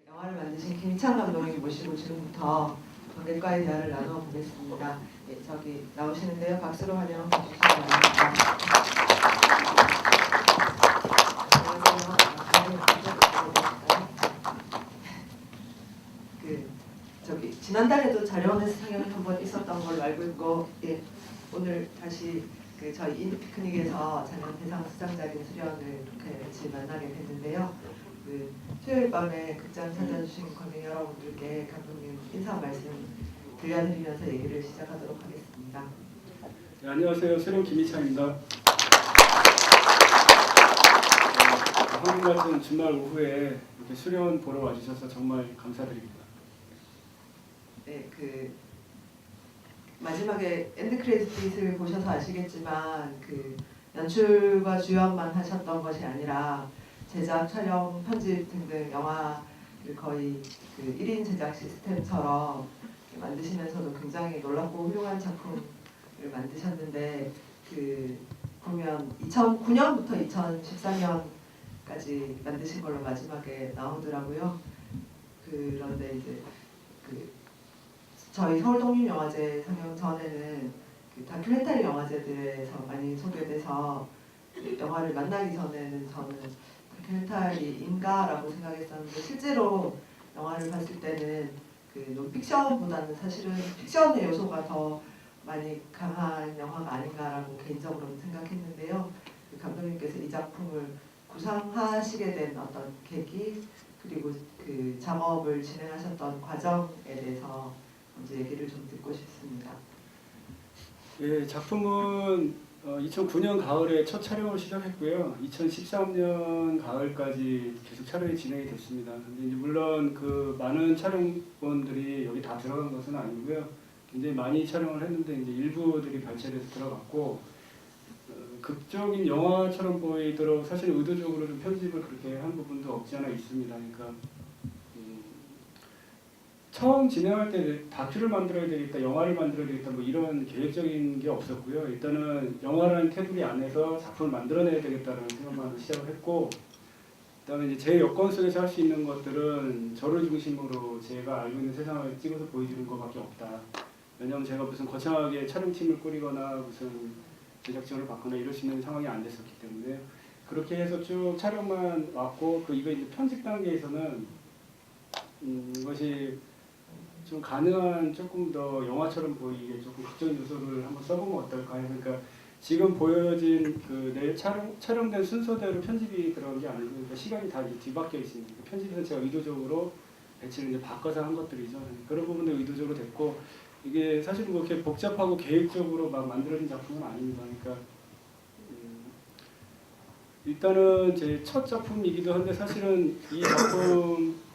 영화를 만드신 김희찬 감독님 모시고 지금부터 관객과의 대화를 나눠보겠습니다. 예, 저기 나오시는데요. 박수로 환영해 주시기 바랍니다. 지난달에도 자료원에서 상영이 한번 있었던 걸로 알고 있고, 예, 오늘 다시 저희 인디 피크닉에서 작년 대상 수상작인 수련을 이렇게 같이 만나게 됐는데요. 수요일 밤에 극장 찾아주신 관객 여러분들께 감독님 인사 말씀 들려드리면서 얘기를 시작하도록 하겠습니다. 네, 안녕하세요. 수련 김희찬입니다. 한국 같은 주말 오후에 이렇게 수련 보러 와주셔서 정말 감사드립니다. 네, 마지막에 엔드 크레딧을 보셔서 아시겠지만 연출과 주연만 하셨던 것이 아니라 제작, 촬영, 편집 등등 영화를 거의 1인 제작 시스템처럼 만드시면서도 굉장히 놀랍고 훌륭한 작품을 만드셨는데 보면 2009년부터 2014년까지 만드신 걸로 마지막에 나오더라고요. 그런데 이제 저희 서울독립영화제 상영 전에는 다큐멘터리 영화제들에서 많이 소개돼서 영화를 만나기 전에는 저는 다큐멘터리인가라고 생각했었는데 실제로 영화를 봤을 때는 논픽션보다는 사실은 픽션의 요소가 더 많이 강한 영화가 아닌가라고 개인적으로는 생각했는데요. 감독님께서 이 작품을 구상하시게 된 어떤 계기 그리고 작업을 진행하셨던 과정에 대해서 먼저 얘기를 좀 듣고 싶습니다. 예, 작품은 2009년 가을에 첫 촬영을 시작했고요. 2013년 가을까지 계속 촬영이 진행이 됐습니다. 근데 이제 물론 많은 촬영본들이 여기 다 들어간 것은 아니고요. 굉장히 많이 촬영을 했는데 이제 일부들이 발췌돼서 들어갔고 극적인 영화처럼 보이도록 사실 의도적으로 좀 편집을 그렇게 한 부분도 없지 않아 있습니다. 그러니까 처음 진행할 때 다큐를 만들어야 되겠다, 영화를 만들어야 되겠다 뭐 이런 계획적인 게 없었고요. 일단은 영화라는 테두리 안에서 작품을 만들어내야 되겠다는 생각만으로 시작을 했고, 그다음에 이제 제 여건 속에서 할 수 있는 것들은 저를 중심으로 제가 알고 있는 세상을 찍어서 보여주는 것밖에 없다. 왜냐하면 제가 무슨 거창하게 촬영팀을 꾸리거나 무슨 제작진을 받거나 이럴 수 있는 상황이 안 됐었기 때문에 그렇게 해서 쭉 촬영만 왔고, 이거 이제 편집 단계에서는 이것이 좀 가능한 조금 더 영화처럼 보이게 조금 극적 요소를 한번 써보면 어떨까 해서, 그러니까 지금 보여진 내일 촬영된 순서대로 편집이 들어간 게 아니고, 그러니까 시간이 다 뒤바뀌어 있습니다. 편집에서 제가 의도적으로 배치를 이제 바꿔서 한 것들이죠. 그런 부분도 의도적으로 됐고, 이게 사실 뭐 이렇게 복잡하고 계획적으로 막 만들어진 작품은 아닙니다. 그러니까 일단은 제 첫 작품이기도 한데 사실은 이 작품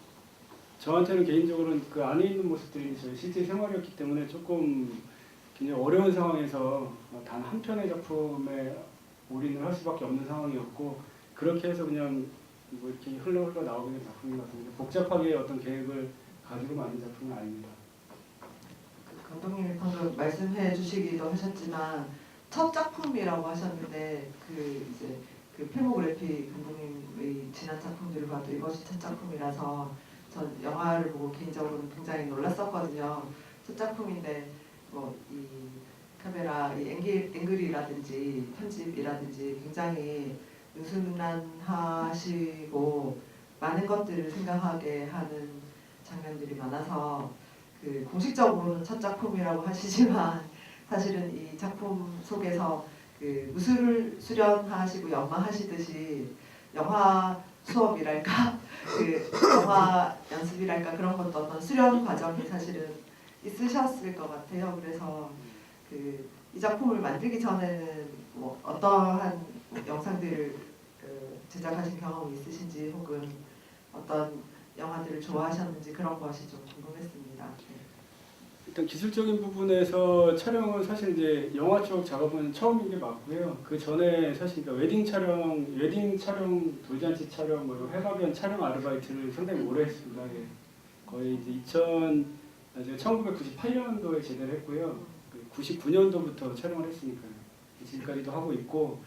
저한테는 개인적으로는 그 안에 있는 모습들이 저희 실제 생활이었기 때문에 조금 굉장히 어려운 상황에서 단 한 편의 작품에 올인을 할 수밖에 없는 상황이었고, 그렇게 해서 그냥 뭐 이렇게 흘러 나오게 된 작품인 것 같은데 복잡하게 어떤 계획을 가지고 만든 작품은 아닙니다. 감독님이 방금 말씀해 주시기도 하셨지만 첫 작품이라고 하셨는데 필모그래피 감독님의 지난 작품들을 봐도 이것이 첫 작품이라서 전 영화를 보고 개인적으로는 굉장히 놀랐었거든요. 첫 작품인데 이 카메라 이 앵글이라든지 편집이라든지 굉장히 능수능란하시고 많은 것들을 생각하게 하는 장면들이 많아서 공식적으로는 첫 작품이라고 하시지만 사실은 이 작품 속에서 무술을 수련하시고 연마하시듯이 영화 수업이랄까 영화 연습이랄까 그런 것도 어떤 수련 과정이 사실은 있으셨을 것 같아요. 그래서 이 작품을 만들기 전에는 뭐 어떠한 영상들을 제작하신 경험이 있으신지 혹은 어떤 영화들을 좋아하셨는지 그런 것이 좀 궁금했습니다. 네. 일단 기술적인 부분에서 촬영은 사실 이제 영화 쪽 작업은 처음인 게 맞고요. 그 전에 사실 그러니까 웨딩 촬영, 돌잔치 촬영, 뭐 회가변 촬영 아르바이트를 상당히 오래 했습니다. 예. 거의 이제 1998년도에 제대를 했고요. 99년도부터 촬영을 했으니까요. 지금까지도 하고 있고,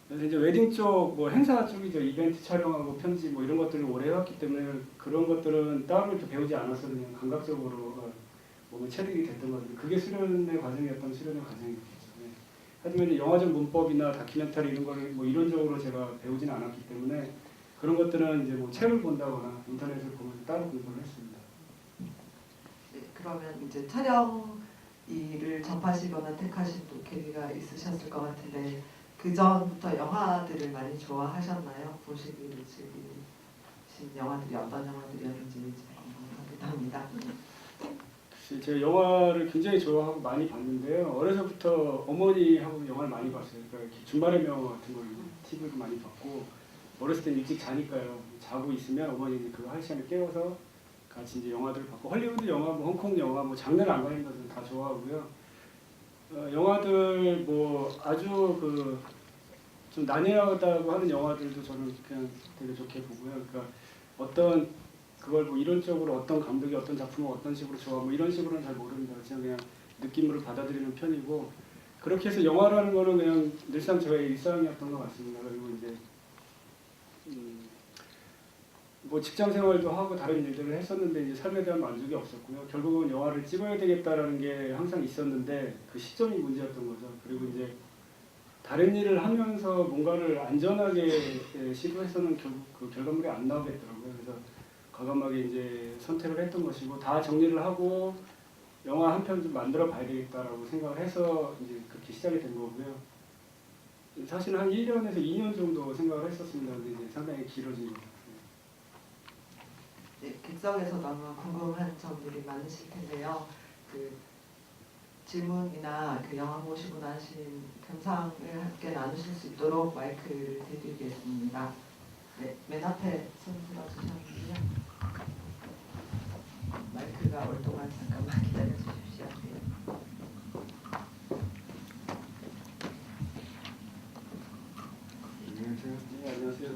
그래서 이제 웨딩 쪽 뭐 행사 쪽이죠. 이벤트 촬영하고 편집 뭐 이런 것들을 오래 해왔기 때문에 그런 것들은 따로 이렇게 배우지 않아서 그냥 감각적으로 몸에 체득이 됐던 것 같아요. 그게 수련의 과정이었던 수련의 과정이겠죠. 네. 하지만 이제 영화적 문법이나 다큐멘터리 이런 거를 뭐 이론적으로 제가 배우지는 않았기 때문에 그런 것들은 이제 뭐 책을 본다거나 인터넷을 보면서 따로 공부를 했습니다. 네, 그러면 이제 촬영 일을 접하시거나 택하신 또 계기가 있으셨을 것 같은데 그 전부터 영화들을 많이 좋아하셨나요? 보시기를 즐기신 영화들이 어떤 영화들이었는지 궁금하기도 합니다. 제가 영화를 굉장히 좋아하고 많이 봤는데요. 어려서부터 어머니하고 영화를 많이 봤어요. 그러니까 이렇게 준말의 명화 같은 걸 TV로 많이 봤고 어렸을 때 일찍 자니까요. 자고 있으면 어머니 그거 할 시간에 깨워서 같이 이제 영화들을 봤고 헐리우드 영화, 뭐 홍콩 영화, 뭐 장르를 안 가리는 것은 다 좋아하고요. 영화들 뭐 아주 그 좀 난해하다고 하는 영화들도 저는 그냥 되게 좋게 보고요. 그러니까 어떤 그걸 뭐 이론적으로 어떤 감독이 어떤 작품을 어떤 식으로 좋아 뭐 이런 식으로는 잘 모릅니다. 그냥 느낌으로 받아들이는 편이고 그렇게 해서 영화라는 거는 그냥 늘상 저의 일상이었던 것 같습니다. 그리고 이제 뭐 직장 생활도 하고 다른 일들을 했었는데 이제 삶에 대한 만족이 없었고요. 결국은 영화를 찍어야 되겠다라는 게 항상 있었는데 그 시점이 문제였던 거죠. 그리고 이제 다른 일을 하면서 뭔가를 안전하게 시도해서는 결국 그 결과물이 안 나오겠더라고요. 그래서 과감하게 이제 선택을 했던 것이고 다 정리를 하고 영화 한 편 좀 만들어 봐야 되겠다라고 생각을 해서 이제 그렇게 시작이 된 거고요. 사실은 한 1년에서 2년 정도 생각을 했었습니다. 근데 이제 상당히 길어진 것 같아요. 네, 객석에서도 아마 궁금한 점들이 많으실 텐데요. 그 질문이나 그 영화 보시고 나신 감상을 함께 나누실 수 있도록 마이크를 드리겠습니다. 네, 맨 앞에 손 들어주셨는데요. 마이크가 올 동안 잠깐만 기다려 주십시오. 안녕하세요. 네, 안녕하세요.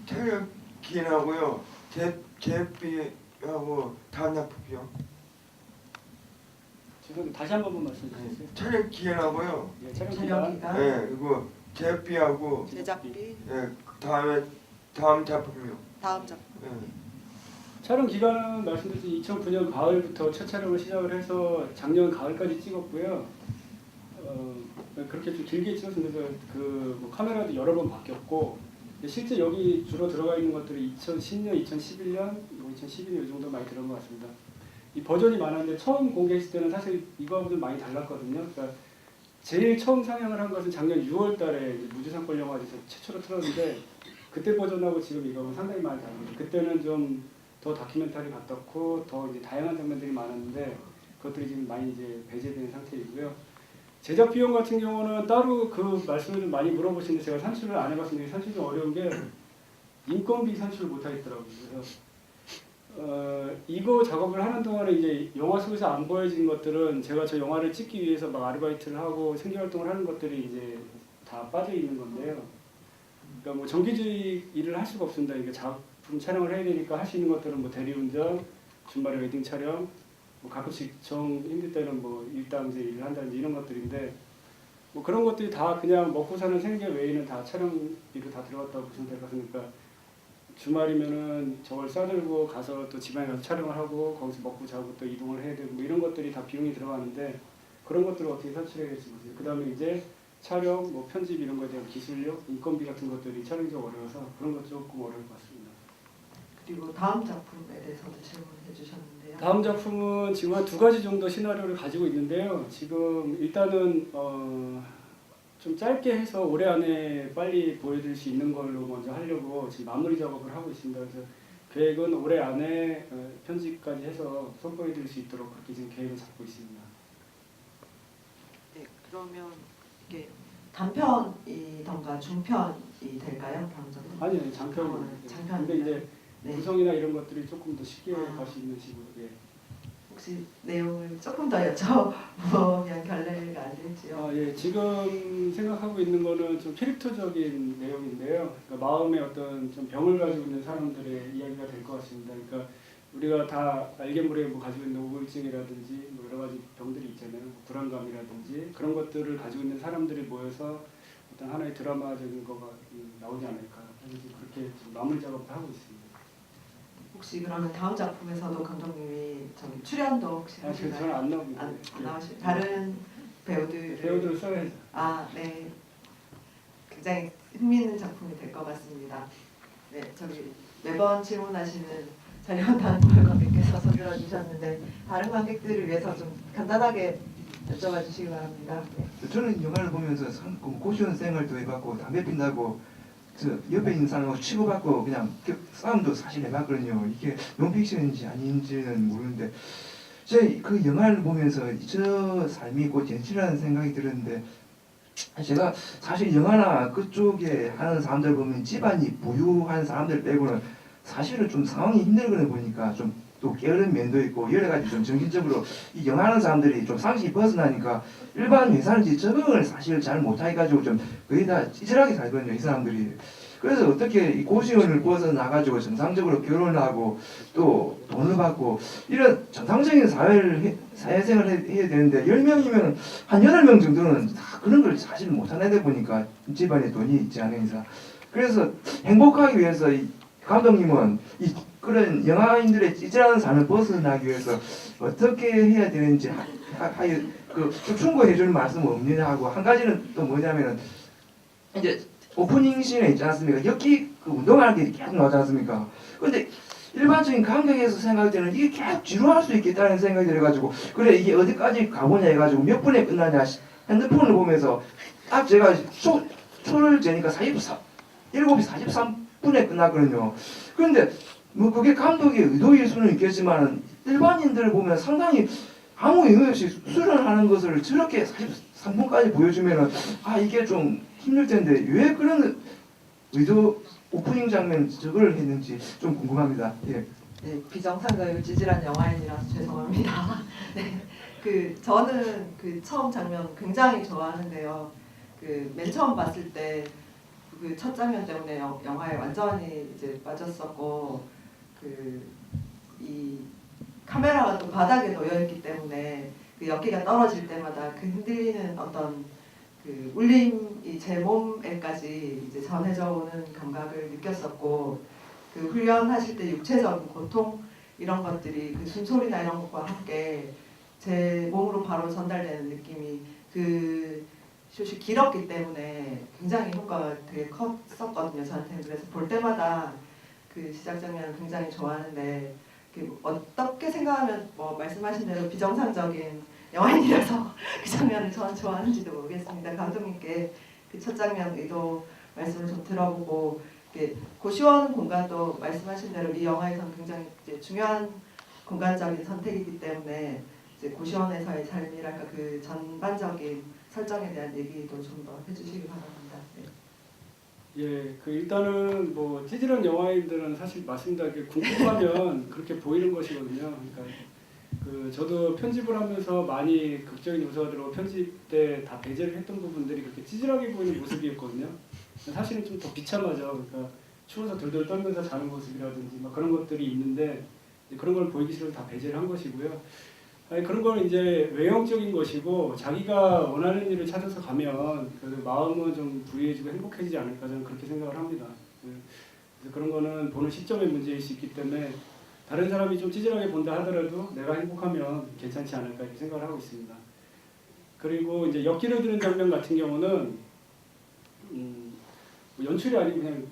촬영 기인하고요. 제비하고 다음 작품이요. 지금 다시 한 번만 말씀 주세요. 촬영 기인하고요. 네, 촬영 촬영 기간. 기간, 네, 그리고 제비하고 제작비, 다음 작품이요. 다음 작품. 네. 촬영 기간은 말씀드린 2009년 가을부터 첫 촬영을 시작을 해서 작년 가을까지 찍었고요. 그렇게 좀 길게 찍었습니다. 그뭐 카메라도 여러 번 바뀌었고 실제 여기 주로 들어가 있는 것들이 2010년, 2011년, 2012년 이 정도 많이 들어간 것 같습니다. 이 버전이 많았는데 처음 공개했을 때는 사실 이거하고는 많이 달랐거든요. 그러니까 제일 처음 상영을 한 것은 작년 6월 달에 무주상권 영화제에서 최초로 틀었는데 그때 버전하고 지금 이거는 상당히 많이 다릅니다. 그때는 좀 더 다큐멘터리 같았고 더 이제 다양한 장면들이 많았는데 그것들이 지금 많이 이제 배제된 상태이고요. 제작 비용 같은 경우는 따로 그 말씀을 좀 많이 물어보시는데 제가 산출을 안 해봤는데 산출이 좀 어려운 게 인건비 산출을 못 하겠더라고요. 그래서 이거 작업을 하는 동안에 이제 영화 속에서 안 보여진 것들은 제가 저 영화를 찍기 위해서 막 아르바이트를 하고 생계활동을 하는 것들이 이제 다 빠져 있는 건데요. 그러니까 뭐 정기주의 일을 할 수가 없습니다. 이게 작품 촬영을 해야 되니까 할 수 있는 것들은 뭐 대리운전, 주말에 웨딩 촬영, 뭐 가끔씩 정 힘들 때는 뭐 일당제 일을 한다든지 이런 것들인데 뭐 그런 것들이 다 그냥 먹고 사는 생계 외에는 다 촬영비로 다 들어갔다고 보시면 될 것 같으니까 주말이면은 저걸 싸들고 가서 또 지방에 가서 촬영을 하고 거기서 먹고 자고 또 이동을 해야 되고 뭐 이런 것들이 다 비용이 들어가는데 그런 것들을 어떻게 산출해야 될지 모르겠어요. 그 다음에 이제 촬영, 뭐 편집 이런 거에 대한 기술력, 인건비 같은 것들이 촬영이 좀 어려워서 그런 것 조금 어려울 것 같습니다. 그리고 다음 작품에 대해서도 질문해 주셨는데요. 다음 작품은 지금 한 2가지 정도 시나리오를 가지고 있는데요. 지금 일단은 좀 짧게 해서 올해 안에 빨리 보여드릴 수 있는 걸로 먼저 하려고 지금 마무리 작업을 하고 있습니다. 그래서 계획은 올해 안에 편집까지 해서 선보여드릴 수 있도록 그렇게 지금 계획을 잡고 있습니다. 네, 그러면 이게 단편이던가 중편이 될까요? 다음 작품? 아니요, 장편. 장편. 근데 이제 네. 구성이나 이런 것들이 조금 더 쉽게 갈 수 있는 식으로. 예. 혹시 내용을 조금 더 여쭤보면 결례가 안 될지요? 예, 지금 생각하고 있는 거는 좀 캐릭터적인 내용인데요. 그러니까 마음에 어떤 좀 병을 가지고 있는 사람들의 이야기가 될 것 같습니다. 그러니까 우리가 다 알게 모르게 뭐 가지고 있는 우울증이라든지 뭐 여러 가지 병들이 있잖아요. 불안감이라든지 그런 것들을 가지고 있는 사람들이 모여서 어떤 하나의 드라마적인 거가 나오지 않을까 해서 지금 그렇게 좀 마무리 작업을 하고 있습니다. 혹시 그러면 다음 작품에서도 감독님이 저기 출연도 혹시 사실 저는 하시나요? 안 나옵니다. 안 나오시 다른 배우들 배우들을 써야죠. 아, 네. 굉장히 흥미있는 작품이 될 것 같습니다. 네, 저기 매번 질문하시는 자료단 관객께서 손들어 주셨는데 다른 관객들을 위해서 좀 간단하게 여쭤봐 주시기 바랍니다. 네. 저는 영화를 보면서 고시원 생활도 해봤고 담배 핀다고 저 옆에 있는 사람하고 치고받고 그냥 싸움도 사실 해봤거든요. 이게 논픽션인지 아닌지는 모르는데 제 그 영화를 보면서 저 삶이 곧 현실이라는 생각이 들었는데 제가 사실 영화나 그쪽에 하는 사람들 보면 집안이 부유한 사람들 빼고는 사실은 좀 상황이 힘들거든 보니까 좀 또 게으른 면도 있고 여러 가지 좀 정신적으로 이 영화하는 사람들이 좀 상식이 벗어나니까 일반 회사는 적응을 사실 잘 못해가지고 좀 거의 다 찌질하게 살거든요 이 사람들이. 그래서 어떻게 이 고시원을 벗어나가지고 정상적으로 결혼하고 또 돈을 받고 이런 정상적인 사회생활을 해야 되는데 10명이면 한 8명 정도는 다 그런 걸 사실 못하는 애들 보니까 집안에 돈이 있지 않은 이상. 그래서 행복하기 위해서 이 감독님은 이 그런 영화인들의 찌질한 삶을 벗어나기 위해서 어떻게 해야 되는지 그 충고해 주는 말씀 없느냐 하고 한 가지는 또 뭐냐면은 이제 오프닝 씬에 있지 않습니까? 엽기 그 운동하는 게 계속 나오지 않습니까? 근데 일반적인 관객에서 생각할 때는 이게 계속 지루할 수 있겠다는 생각이 들어가지고 그래 이게 어디까지 가보냐 해가지고 몇 분에 끝나냐 핸드폰을 보면서 딱 제가 초를 재니까 7시 43분에 끝났거든요. 그런데 뭐 그게 감독의 의도일 수는 있겠지만 일반인들을 보면 상당히 아무 의미 없이 수련하는 것을 저렇게 43분까지 보여주면은 아 이게 좀 힘들 텐데 왜 그런 의도 오프닝 장면 저걸 했는지 좀 궁금합니다. 예. 네, 비정상적이고 찌질한 영화인이라서 죄송합니다. 네, 저는 그 처음 장면 굉장히 좋아하는데요. 그 맨 처음 봤을 때 그 첫 장면 때문에 영화에 완전히 이제 빠졌었고 이 카메라가 또 바닥에 놓여 있기 때문에 그 엽기가 떨어질 때마다 그 흔들리는 어떤 그 울림이 제 몸에까지 이제 전해져 오는 감각을 느꼈었고 그 훈련하실 때 육체적인 고통 이런 것들이 그 숨소리나 이런 것과 함께 제 몸으로 바로 전달되는 느낌이 그 숏이 길었기 때문에 굉장히 효과가 되게 컸었거든요 저한테는. 그래서 볼 때마다 그 시작 장면을 굉장히 좋아하는데 어떻게 생각하면 뭐 말씀하신 대로 비정상적인 영화인이라서 그 장면을 저는 좋아하는지도 모르겠습니다. 감독님께 그 첫 장면 의도 말씀을 좀 들어보고 고시원 공간도 말씀하신 대로 이 영화에서는 굉장히 이제 중요한 공간적인 선택이기 때문에 이제 고시원에서의 삶이랄까 그 전반적인 설정에 대한 얘기도 좀 더 해주시기 바랍니다. 네. 예, 그 일단은 뭐 찌질한 영화인들은 사실 말씀드리게 궁금하면 그렇게 보이는 것이거든요. 그러니까 그 저도 편집을 하면서 많이 극적인 요소가 들어가고 편집 때 다 배제를 했던 부분들이 그렇게 찌질하게 보이는 모습이었거든요. 사실은 좀 더 비참하죠. 그러니까 추워서 들들 떨면서 자는 모습이라든지 막 그런 것들이 있는데 그런 걸 보이기 싫어서 다 배제를 한 것이고요. 아니, 그런 건 이제 외형적인 것이고 자기가 원하는 일을 찾아서 가면 그 마음은 좀 부유해지고 행복해지지 않을까 저는 그렇게 생각을 합니다. 그래서 그런 거는 보는 시점의 문제일 수 있기 때문에 다른 사람이 좀 찌질하게 본다 하더라도 내가 행복하면 괜찮지 않을까 이렇게 생각을 하고 있습니다. 그리고 이제 엮기를 드는 장면 같은 경우는 뭐 연출이 아니고 그냥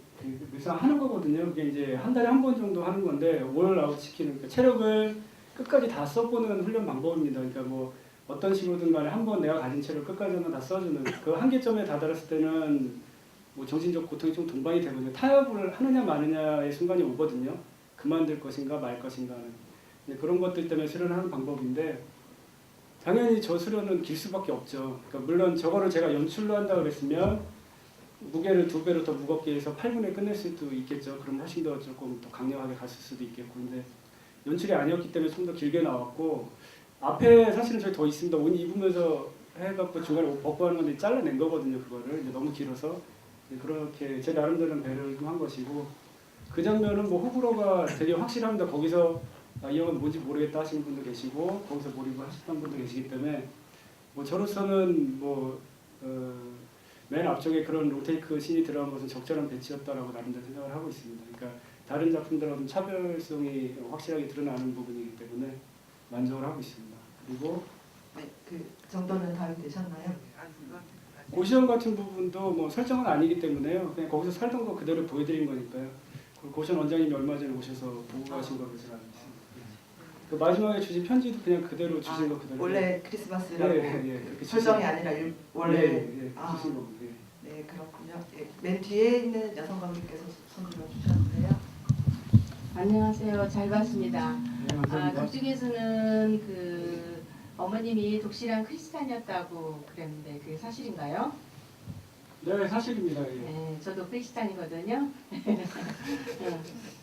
늘상 하는 거거든요. 그게 이제 한 달에 한 번 정도 하는 건데 올 아웃 시키는 그러니까 체력을 끝까지 다 써보는 훈련 방법입니다. 그러니까 뭐 어떤 식으로든 간에 한 번 내가 가진 체력 끝까지는 다 써주는 그 한계점에 다다랐을 때는 뭐 정신적 고통이 좀 동반이 되거든요. 타협을 하느냐 마느냐의 순간이 오거든요. 그만둘 것인가 말 것인가는. 그런 것들 때문에 수련하는 방법인데 당연히 저 수련은 길 수밖에 없죠. 그러니까 물론 저거를 제가 연출로 한다 그랬으면 무게를 2배로 더 무겁게 해서 8분에 끝낼 수도 있겠죠. 그럼 훨씬 더 조금 더 강력하게 갔을 수도 있겠고. 근데 연출이 아니었기 때문에 좀 더 길게 나왔고 앞에 사실은 저희 더 있습니다. 옷 입으면서 해갖고 중간에 옷 벗고 하는 건데 잘라낸 거거든요. 그거를 이제 너무 길어서 그렇게 제 나름대로는 배려를 좀 한 것이고 그 장면은 뭐 호불호가 되게 확실합니다. 거기서 이 영화는 뭔지 모르겠다 하시는 분도 계시고 거기서 몰입을 하셨던 분도 계시기 때문에 뭐 저로서는 뭐 맨 앞쪽에 그런 로테이크 씬이 들어간 것은 적절한 배치였다라고 나름대로 생각을 하고 있습니다. 그러니까 다른 작품들하고는 차별성이 확실하게 드러나는 부분이기 때문에 만족을 하고 있습니다. 그리고 네, 그 정도는 다 되셨나요? 고시원 같은 부분도 뭐 설정은 아니기 때문에요. 그냥 거기서 살던 거 그대로 보여드린 거니까요. 그 고시원 원장님이 얼마 전에 오셔서 보고 가신 걸로 제가 알고 있습니다. 그 마지막에 주신 편지도 그냥 그대로 주신 거 그대로. 원래 크리스마스라고 그렇게 설정이 아니라 원래 아, 주신 거고. 예. 네 그렇군요. 예, 맨 뒤에 있는 여성 관객께서 손 들어주셨는데요. 안녕하세요. 잘 봤습니다. 네, 감사합니다. 극중에서는 그 어머님이 독실한 크리스찬이었다고 그랬는데 그게 사실인가요? 네, 사실입니다. 예. 네, 저도 크리스찬이거든요.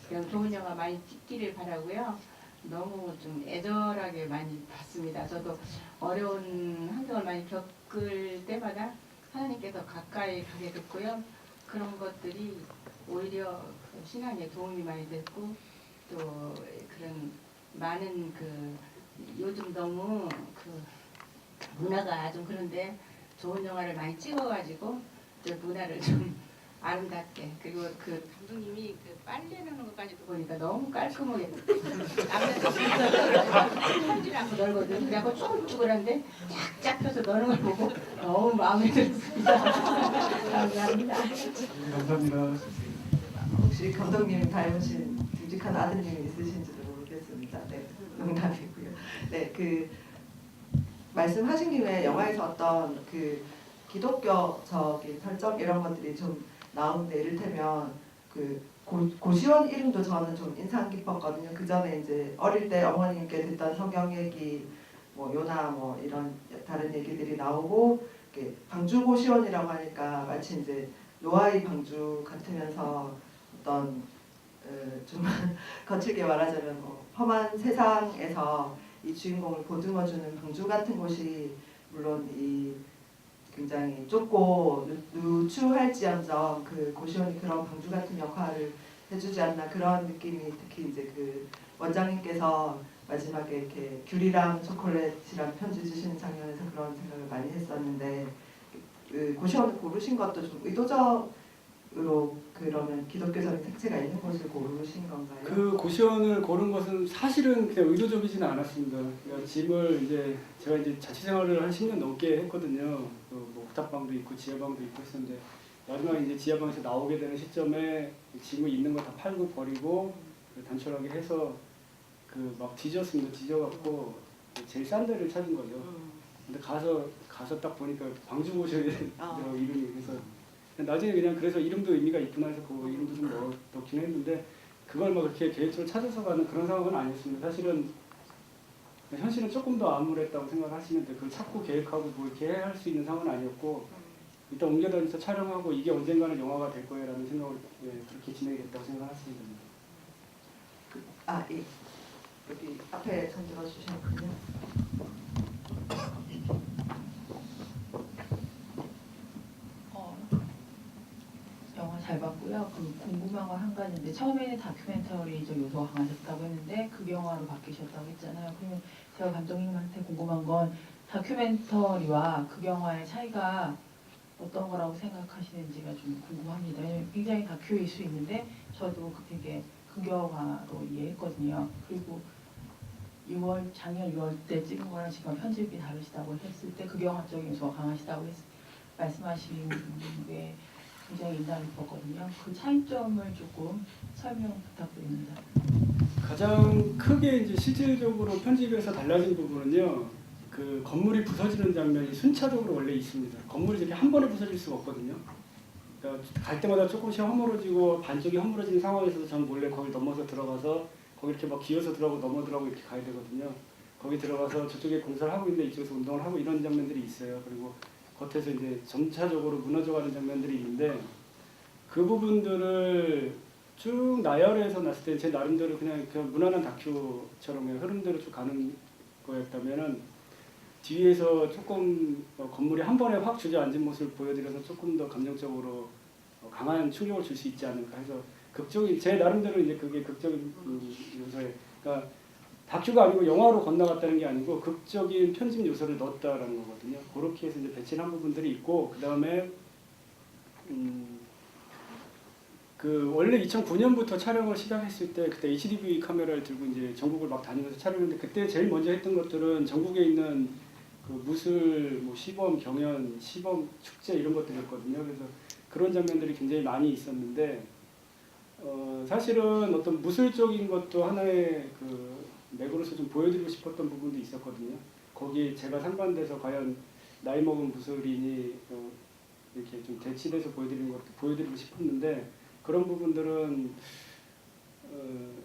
그럼 좋은 영화 많이 찍기를 바라고요. 너무 좀 애절하게 많이 봤습니다. 저도 어려운 환경을 많이 겪을 때마다 하나님께서 가까이 가게 됐고요. 그런 것들이 오히려 그 신앙에 도움이 많이 됐고 또 그런 많은 그 요즘 너무 그 문화가 좀 그런데 좋은 영화를 많이 찍어가지고 저 문화를 좀 아름답게 그리고 그 감독님이 그 빨래하는 것까지도 보니까 너무 깔끔하게 남자들 편지를 않고 놀거든. 그래갖고 쭈글쭈글한데 쫙쫙 펴서 노는 걸 보고 너무 마음에 들었습니다. 감사합니다. 감사합니다. 혹시 감독님 닮으신 듬직한 아드님이 있으신지도 모르겠습니다. 네, 농담이고요. 네, 그 말씀하신 김에 영화에서 어떤 그 기독교적인 설정 이런 것들이 좀 나오는데 이를테면 그 고시원 이름도 저는 좀 인상 깊었거든요. 그 전에 이제 어릴 때 어머님께 듣던 성경 얘기, 뭐 요나 뭐 이런 다른 얘기들이 나오고 방주 고시원이라고 하니까 마치 이제 노아의 방주 같으면서 어떤 좀 거칠게 말하자면 뭐 험한 세상에서 이 주인공을 보듬어주는 방주 같은 곳이 물론 이 굉장히 좁고 누추할지언정 그 고시원이 그런 방주 같은 역할을 해주지 않나 그런 느낌이 특히 이제 그 원장님께서 마지막에 이렇게 귤이랑 초콜릿이랑 편지 주시는 장면에서 그런 생각을 많이 했었는데 그 고시원을 고르신 것도 좀 의도적으로 그러면 기독교적인 색채가 있는 곳을 고르신 건가요? 그 고시원을 고른 것은 사실은 그냥 의도적이지는 않았습니다. 그러니까 집을 이제 제가 이제 자취생활을 한 10년 넘게 했거든요. 뭐 옥탑방도 있고 지하방도 있고 했었는데 마지막에 이제 지하방에서 나오게 되는 시점에 짐을 있는 거 다 팔고 버리고 단촐하게 해서 그 막 뒤졌습니다. 뒤져갖고 제일 싼 데를 찾은 거죠. 근데 가서 딱 보니까 방주 고시원이라고 이름이 그래서 나중에 그냥 그래서 이름도 의미가 있구나 해서 그 이름도 좀 넣긴 했는데 그걸 막 그렇게 계획적으로 찾아서 가는 그런 상황은 아니었습니다. 사실은 현실은 조금 더 암울했다고 생각하시면 돼. 그걸 찾고 계획하고 뭐 이렇게 할 수 있는 상황은 아니었고 일단 옮겨다니면서 촬영하고 이게 언젠가는 영화가 될 거야라는 생각을 그렇게 진행했다고 생각했습니다. 예. 여기 앞에 손 들어주셨군요. 영화 잘 봤고요. 그 궁금한 거 한 가지인데 처음에는 다큐멘터리적 요소가 강하셨다고 했는데 극영화로 바뀌셨다고 했잖아요. 그러면 제가 감독님한테 궁금한 건 다큐멘터리와 극영화의 차이가 어떤 거라고 생각하시는지가 좀 궁금합니다. 왜냐면 굉장히 다큐일 수 있는데 저도 되게 극영화로 이해했거든요. 그리고 작년 6월 때 찍은 거랑 지금 편집이 다르시다고 했을 때 극영화적인 요소가 강하시다고 말씀하신 게 굉장히 인상 깊었거든요. 그 차이점을 조금 설명 부탁드립니다. 가장 크게 이제 실질적으로 편집에서 달라진 부분은요. 그 건물이 부서지는 장면이 순차적으로 원래 있습니다. 건물이 이렇게 한 번에 부서질 수가 없거든요. 그러니까 갈 때마다 조금씩 허물어지고 반쪽이 허물어지는 상황에서도 저는 몰래 거기 넘어서 들어가서 거기 이렇게 막 기어서 들어가고 넘어 들어가고 이렇게 가야 되거든요. 거기 들어가서 저쪽에 공사를 하고 있는데 이쪽에서 운동을 하고 이런 장면들이 있어요. 그리고 겉에서 이제 점차적으로 무너져가는 장면들이 있는데 그 부분들을 쭉 나열해서 놨을 때 제 나름대로 그냥 무난한 다큐처럼 그냥 흐름대로 쭉 가는 거였다면은 뒤에서 조금 건물이 한 번에 확 주저앉은 모습을 보여드려서 조금 더 감정적으로 강한 충격을 줄 수 있지 않을까 해서 극적인 제 나름대로 이제 그게 극적인 요소에 그러니까 다큐가 아니고 영화로 건너갔다는 게 아니고 극적인 편집 요소를 넣었다라는 거거든요. 그렇게 해서 이제 배치한 부분들이 있고 그 다음에 그 원래 2009년부터 촬영을 시작했을 때 그때 HDV 카메라를 들고 이제 전국을 막 다니면서 촬영했는데 그때 제일 먼저 했던 것들은 전국에 있는 그 무술, 뭐 시범 경연, 시범 축제 이런 것들이었거든요. 그래서 그런 장면들이 굉장히 많이 있었는데 사실은 어떤 무술적인 것도 하나의 그 맥으로서 좀 보여드리고 싶었던 부분도 있었거든요. 거기에 제가 상반돼서 과연 나이 먹은 무술인이 이렇게 좀 대치돼서 보여드리는 것도 보여드리고 싶었는데 그런 부분들은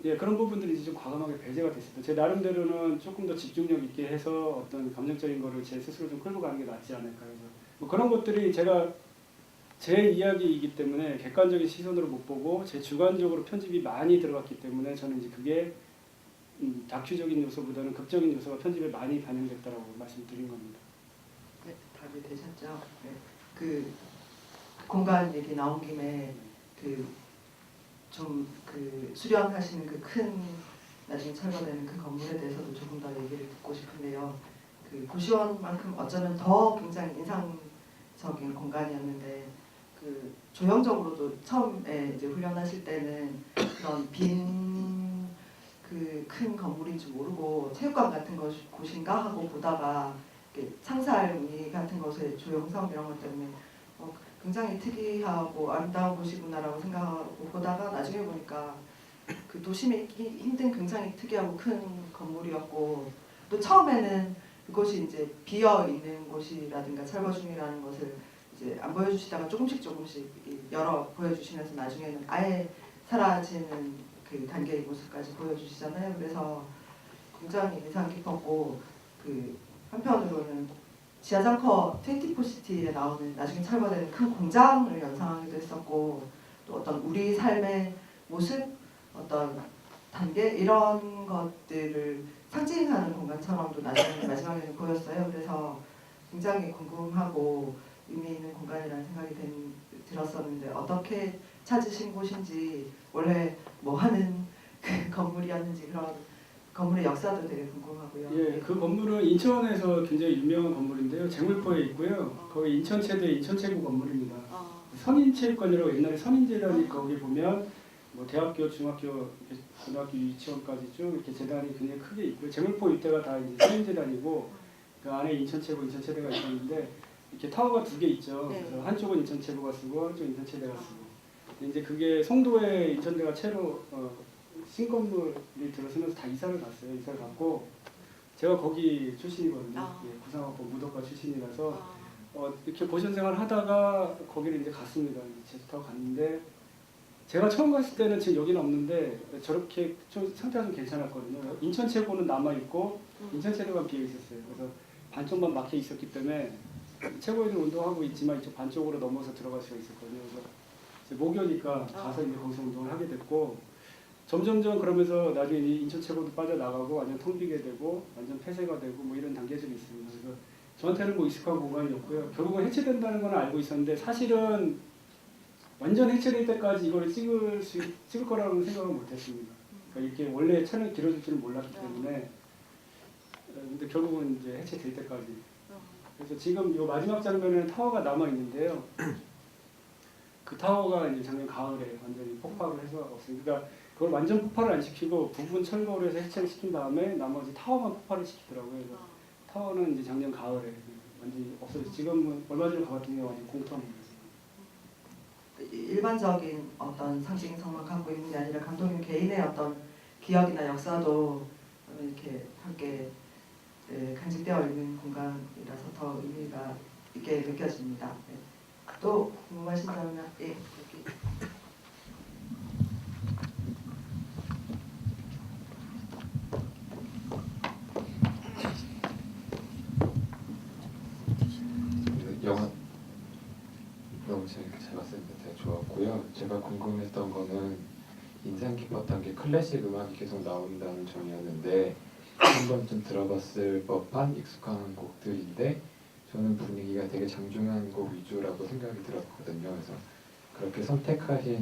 그런 부분들이 이제 좀 과감하게 배제가 됐습니다. 제 나름대로는 조금 더 집중력 있게 해서 어떤 감정적인 거를 제 스스로 좀 끌고 가는 게 낫지 않을까 해서 뭐 그런 것들이 제가 제 이야기이기 때문에 객관적인 시선으로 못 보고 제 주관적으로 편집이 많이 들어갔기 때문에 저는 이제 그게 다큐적인 요소보다는 극적인 요소가 편집에 많이 반영됐다라고 말씀드린 겁니다. 네, 답이 되셨죠? 네. 그 공간 얘기 나온 김에 그 수련하시는 그 큰 나중에 철거되는 그 건물에 대해서도 조금 더 얘기를 듣고 싶은데요. 그 고시원만큼 어쩌면 더 굉장히 인상적인 공간이었는데 그 조형적으로도 처음에 이제 훈련하실 때는 그런 빈 그 큰 건물인 줄 모르고 체육관 같은 곳인가 하고 보다가 창살 무늬 같은 것의 조형성 이런 것 때문에 굉장히 특이하고 아름다운 곳이구나라고 생각하고 보다가 나중에 보니까 그 도심에 있기 힘든 굉장히 특이하고 큰 건물이었고 또 처음에는 그곳이 이제 비어 있는 곳이라든가 철거 중이라는 것을 이제 안 보여주시다가 조금씩 열어 보여주시면서 나중에는 아예 사라지는 그 단계의 모습까지 보여주시잖아요. 그래서 굉장히 인상 깊었고 그 한편으로는 지하상커 24시티에 나오는 나중에 철거되는 큰 공장을 연상하기도 했었고 또 어떤 우리 삶의 모습, 어떤 단계 이런 것들을 상징하는 공간처럼도 나중에 마지막에는 보였어요. 그래서 굉장히 궁금하고 의미 있는 공간이라는 생각이 들었었는데 어떻게 찾으신 곳인지 원래 뭐 하는 그 건물이었는지 그런 건물의 역사도 되게 궁금하고요. 예, 그 건물은 인천에서 굉장히 유명한 건물인데요. 재물포에 있고요. 거기 인천체대 인천체구 건물입니다. 선인체육관이라고 옛날에 선인재단이 거기 보면 뭐 대학교, 중학교, 고등학교 유치원까지 쭉 이렇게 재단이 굉장히 크게 있고요. 재물포 이때가 다 이제 선인재단이고 그 안에 인천체구, 인천체대가 있었는데 이렇게 타워가 2개 있죠. 네. 그래서 한쪽은 인천체구가 쓰고 한쪽은 인천체대가 쓰고. 이제 그게 송도에 인천대가 채로 신건물이 들어서면서 다 이사를 갔어요. 이사를 갔고 제가 거기 출신이거든요. 예, 구상학부 무덕과 출신이라서 이렇게 고시원 생활을 하다가 거기를 이제 갔습니다. 제주 타고 갔는데 제가 처음 갔을 때는 지금 여기는 없는데 저렇게 좀 상태가 좀 괜찮았거든요. 인천체고는 남아 있고 인천체대가 비어 있었어요. 그래서 반쪽만 막혀 있었기 때문에 체고에는 운동하고 있지만 이쪽 반쪽으로 넘어서 들어갈 수가 있었거든요. 그래서 목이 오니까 가서 이제 거기서 운동을 하게 됐고 점점점 그러면서 나중에 인천 체고도 빠져나가고 완전 텅 비게 되고 완전 폐쇄가 되고 뭐 이런 단계들이 있습니다. 그래서 저한테는 뭐 익숙한 공간이었고요. 결국은 해체된다는 건 알고 있었는데 사실은 완전 해체될 때까지 이걸 찍을 거라고는 생각을 못했습니다. 그러니까 이렇게 원래 촬영이 길어질 줄은 몰랐기 때문에 근데 결국은 이제 해체될 때까지. 그래서 지금 이 마지막 장면에는 타워가 남아 있는데요. 그 타워가 이제 작년 가을에 완전히 폭발을 해서 없어요. 그러니까 그걸 완전 폭발을 안 시키고 부분 철거를 해서 해체를 시킨 다음에 나머지 타워만 폭발을 시키더라고요. 그래서 타워는 이제 작년 가을에 완전히 없어졌어요. 지금은 얼마 전에 가봤더니 완전 공터입니다. 일반적인 어떤 상징성만 갖고 있는 게 아니라 감독님 개인의 어떤 기억이나 역사도 이렇게 함께 간직되어 있는 공간이라서 더 의미가 있게 느껴집니다. 네. 또 궁금하신 점은 예, 여기. 영화 너무 재밌게 잘 봤습니다. 되게 좋았고요. 제가 궁금했던 거는 인상 깊었던 게 클래식 음악이 계속 나온다는 점이었는데 한 번쯤 들어봤을 법한 익숙한 곡들인데 저는 분위기가 되게 장중한 곡 위주라고 생각이 들었거든요. 그래서 그렇게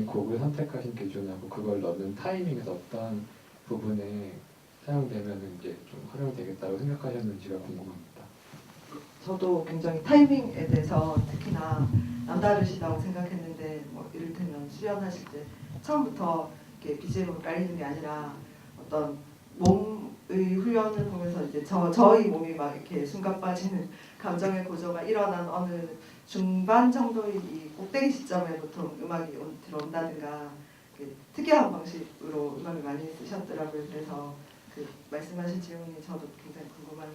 곡을 선택하신 기준하고 그걸 넣는 타이밍에서 어떤 부분에 사용되면 이제 좀 활용이 되겠다고 생각하셨는지가 궁금합니다. 저도 굉장히 타이밍에 대해서 특히나 남다르시다고 생각했는데 이를테면 수련하실 때 처음부터 이렇게 BGM으로 깔리는 게 아니라 어떤 몸의 훈련을 보면서 이제 저희 몸이 막 이렇게 숨가 빠지는 감정의 고조가 일어난 어느 중반 정도의 이 꼭대기 시점에 보통 음악이 들어온다든가 특이한 방식으로 음악을 많이 쓰셨더라고요. 그래서 그 말씀하신 질문이 저도 굉장히 궁금한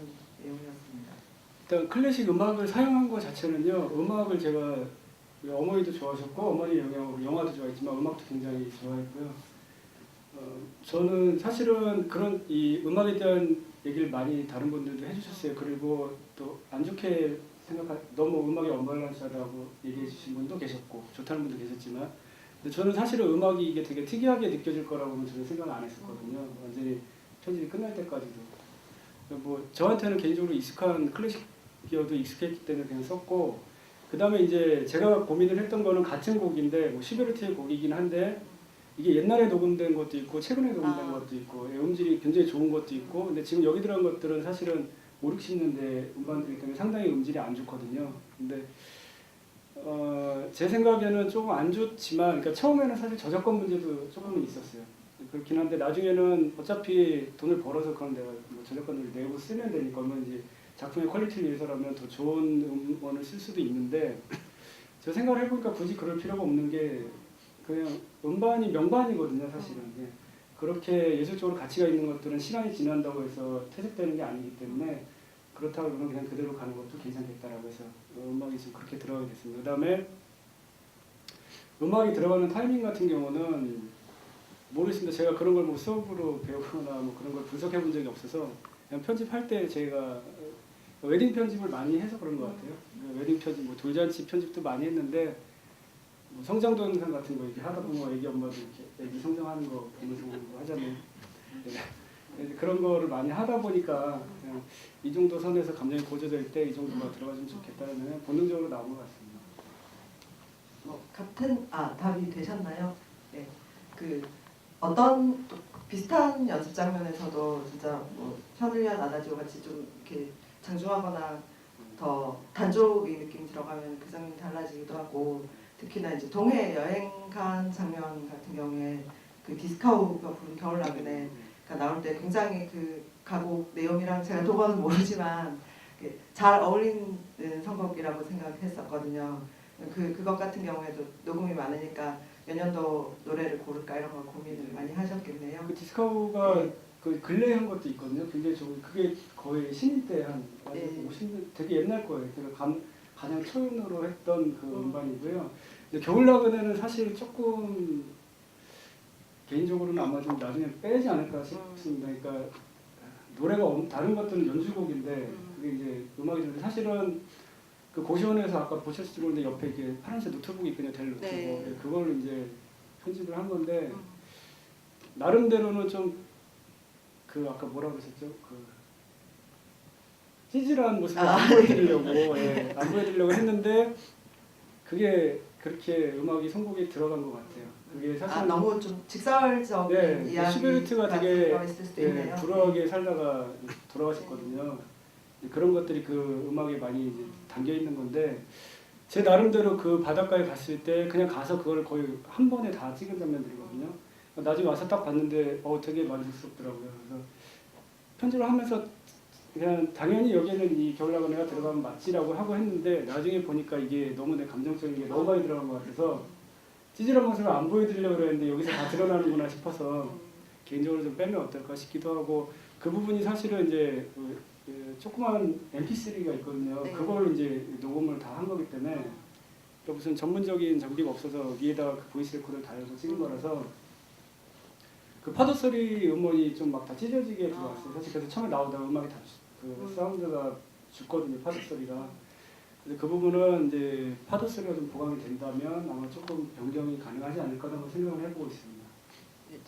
내용이었습니다. 일단 클래식 음악을 사용한 것 자체는요. 음악을 제가 어머니도 좋아하셨고 어머니 영향으로 영화도 좋아했지만 음악도 굉장히 좋아했고요. 저는 사실은 그런 이 음악에 대한 얘기를 많이 다른 분들도 해주셨어요. 그리고 또 안 좋게 너무 음악이 언밸런스하다고 얘기해 주신 분도 계셨고 좋다는 분도 계셨지만 근데 저는 사실은 음악이 이게 되게 특이하게 느껴질 거라고는 저는 생각 안 했었거든요. 완전히 편집이 끝날 때까지도. 뭐 저한테는 개인적으로 익숙한 클래식이어도 익숙했기 때문에 그냥 썼고 그 다음에 이제 제가 고민을 했던 거는 같은 곡인데 뭐 시베르트의 곡이긴 한데 이게 옛날에 녹음된 것도 있고 최근에 녹음된 것도 있고 음질이 굉장히 좋은 것도 있고 근데 지금 여기 들어간 것들은 사실은 5, 60년대 음반들이기 때문에 상당히 음질이 안 좋거든요. 근데 제 생각에는 조금 안 좋지만 그러니까 처음에는 사실 저작권 문제도 조금은 있었어요. 그렇긴 한데 나중에는 어차피 돈을 벌어서 그런 데가 뭐 저작권을 내고 쓰면 되니까 그러면 이제 작품의 퀄리티를 위해서라면 더 좋은 음원을 쓸 수도 있는데 저 생각을 해보니까 굳이 그럴 필요가 없는 게 그냥 음반이 명반이거든요 사실은. 그렇게 예술적으로 가치가 있는 것들은 시간이 지난다고 해서 퇴색되는 게 아니기 때문에 그렇다고 그러면 그냥 그대로 가는 것도 괜찮겠다라고 해서 음악이 지금 그렇게 들어가게 됐습니다. 그 다음에 음악이 들어가는 타이밍 같은 경우는 모르겠습니다. 제가 그런 걸 뭐 수업으로 배우거나 뭐 그런 걸 분석해 본 적이 없어서 그냥 편집할 때 제가 웨딩 편집을 많이 해서 그런 것 같아요. 웨딩 편집, 뭐 돌잔치 편집도 많이 했는데 뭐 성장 동영상 같은 거 이렇게 하다 보면 애기 엄마도 이렇게 애기 성장하는 거 보면서 하잖아요. 네. 그런 거를 많이 하다 보니까 그냥 이 정도 선에서 감정이 고조될 때 이 정도가 들어가주면 좋겠다는 그냥 본능적으로 나온 것 같습니다. 같은 답이 되셨나요? 네. 그 어떤 또 비슷한 연습 장면에서도 진짜 뭐 샤넬리안 아다지오 같이 좀 이렇게 장중하거나 더 단조로운 느낌이 들어가면 그 장면이 달라지기도 하고 특히나 이제 동해 여행 간 장면 같은 경우에 그 디스카우가 부른 겨울나그네가 나올 때 굉장히 그 가곡 내용이랑 제가 도번은 모르지만 잘 어울리는 선곡이라고 생각했었거든요. 그것 같은 경우에도 녹음이 많으니까 몇 년도 노래를 고를까 이런 걸 고민을 많이 하셨겠네요. 그 디스카우가 그 근래에 한 것도 있거든요. 굉장히 좋은 그게 거의 신인 때 한 50년 되게 옛날 거예요. 제가 가장 초연으로 했던 그 음반이고요. 근데 겨울나그네는 사실 조금 개인적으로는 아마 좀 나중에 빼지 않을까 싶습니다. 그러니까 노래가 다른 것들은 연주곡인데 그게 이제 음악이 좋은데 사실은 그 고시원에서 아까 보셨을지 모르는데 옆에 이렇게 파란색 노트북이 있거든요. 델 노트북. 네. 그걸 이제 편집을 한 건데 나름대로는 좀 그 아까 뭐라고 그러셨죠? 그 찌질한 모습을 안 보여드리려고 안 보여드리려고 했는데 그게 그렇게 음악이 선곡에 들어간 것 같아요. 그게 사실 너무 좀 직설적인 이야기가 슈베르트가 되게 들어있을 수도 있네요. 불우하게 살다가 돌아가셨거든요. 그런 것들이 그 음악에 많이 이제 담겨 있는 건데 제 나름대로 그 바닷가에 갔을 때 그냥 가서 그걸 거의 한 번에 다 찍은 장면들이거든요. 나중에 와서 딱 봤는데 되게 만족스럽더라고요. 그래서 편집을 하면서 그냥 당연히 여기에는 이 겨울나그네가 들어가면 맞지라고 하고 했는데 나중에 보니까 이게 너무 내 감정적인 게 너무 많이 들어간 것 같아서 찌질한 모습을 안 보여드리려고 그랬는데 여기서 다 드러나는구나 싶어서 개인적으로 좀 빼면 어떨까 싶기도 하고 그 부분이 사실은 이제 조그만 MP3가 있거든요. 네. 그걸 이제 녹음을 다 한 거기 때문에 무슨 전문적인 장비가 없어서 위에다가 그 보이스 레코더를 달아서 찍은 거라서 그 파도 소리 음원이 좀 막 다 찢어지게 들어왔어요. 사실 그래서 처음에 나오다가 음악이 다 그 사운드가 죽거든요. 파도 소리가. 근데 그 부분은 이제 파도 소리가 좀 보강이 된다면 아마 조금 변경이 가능하지 않을까라고 생각을 해보고 있습니다.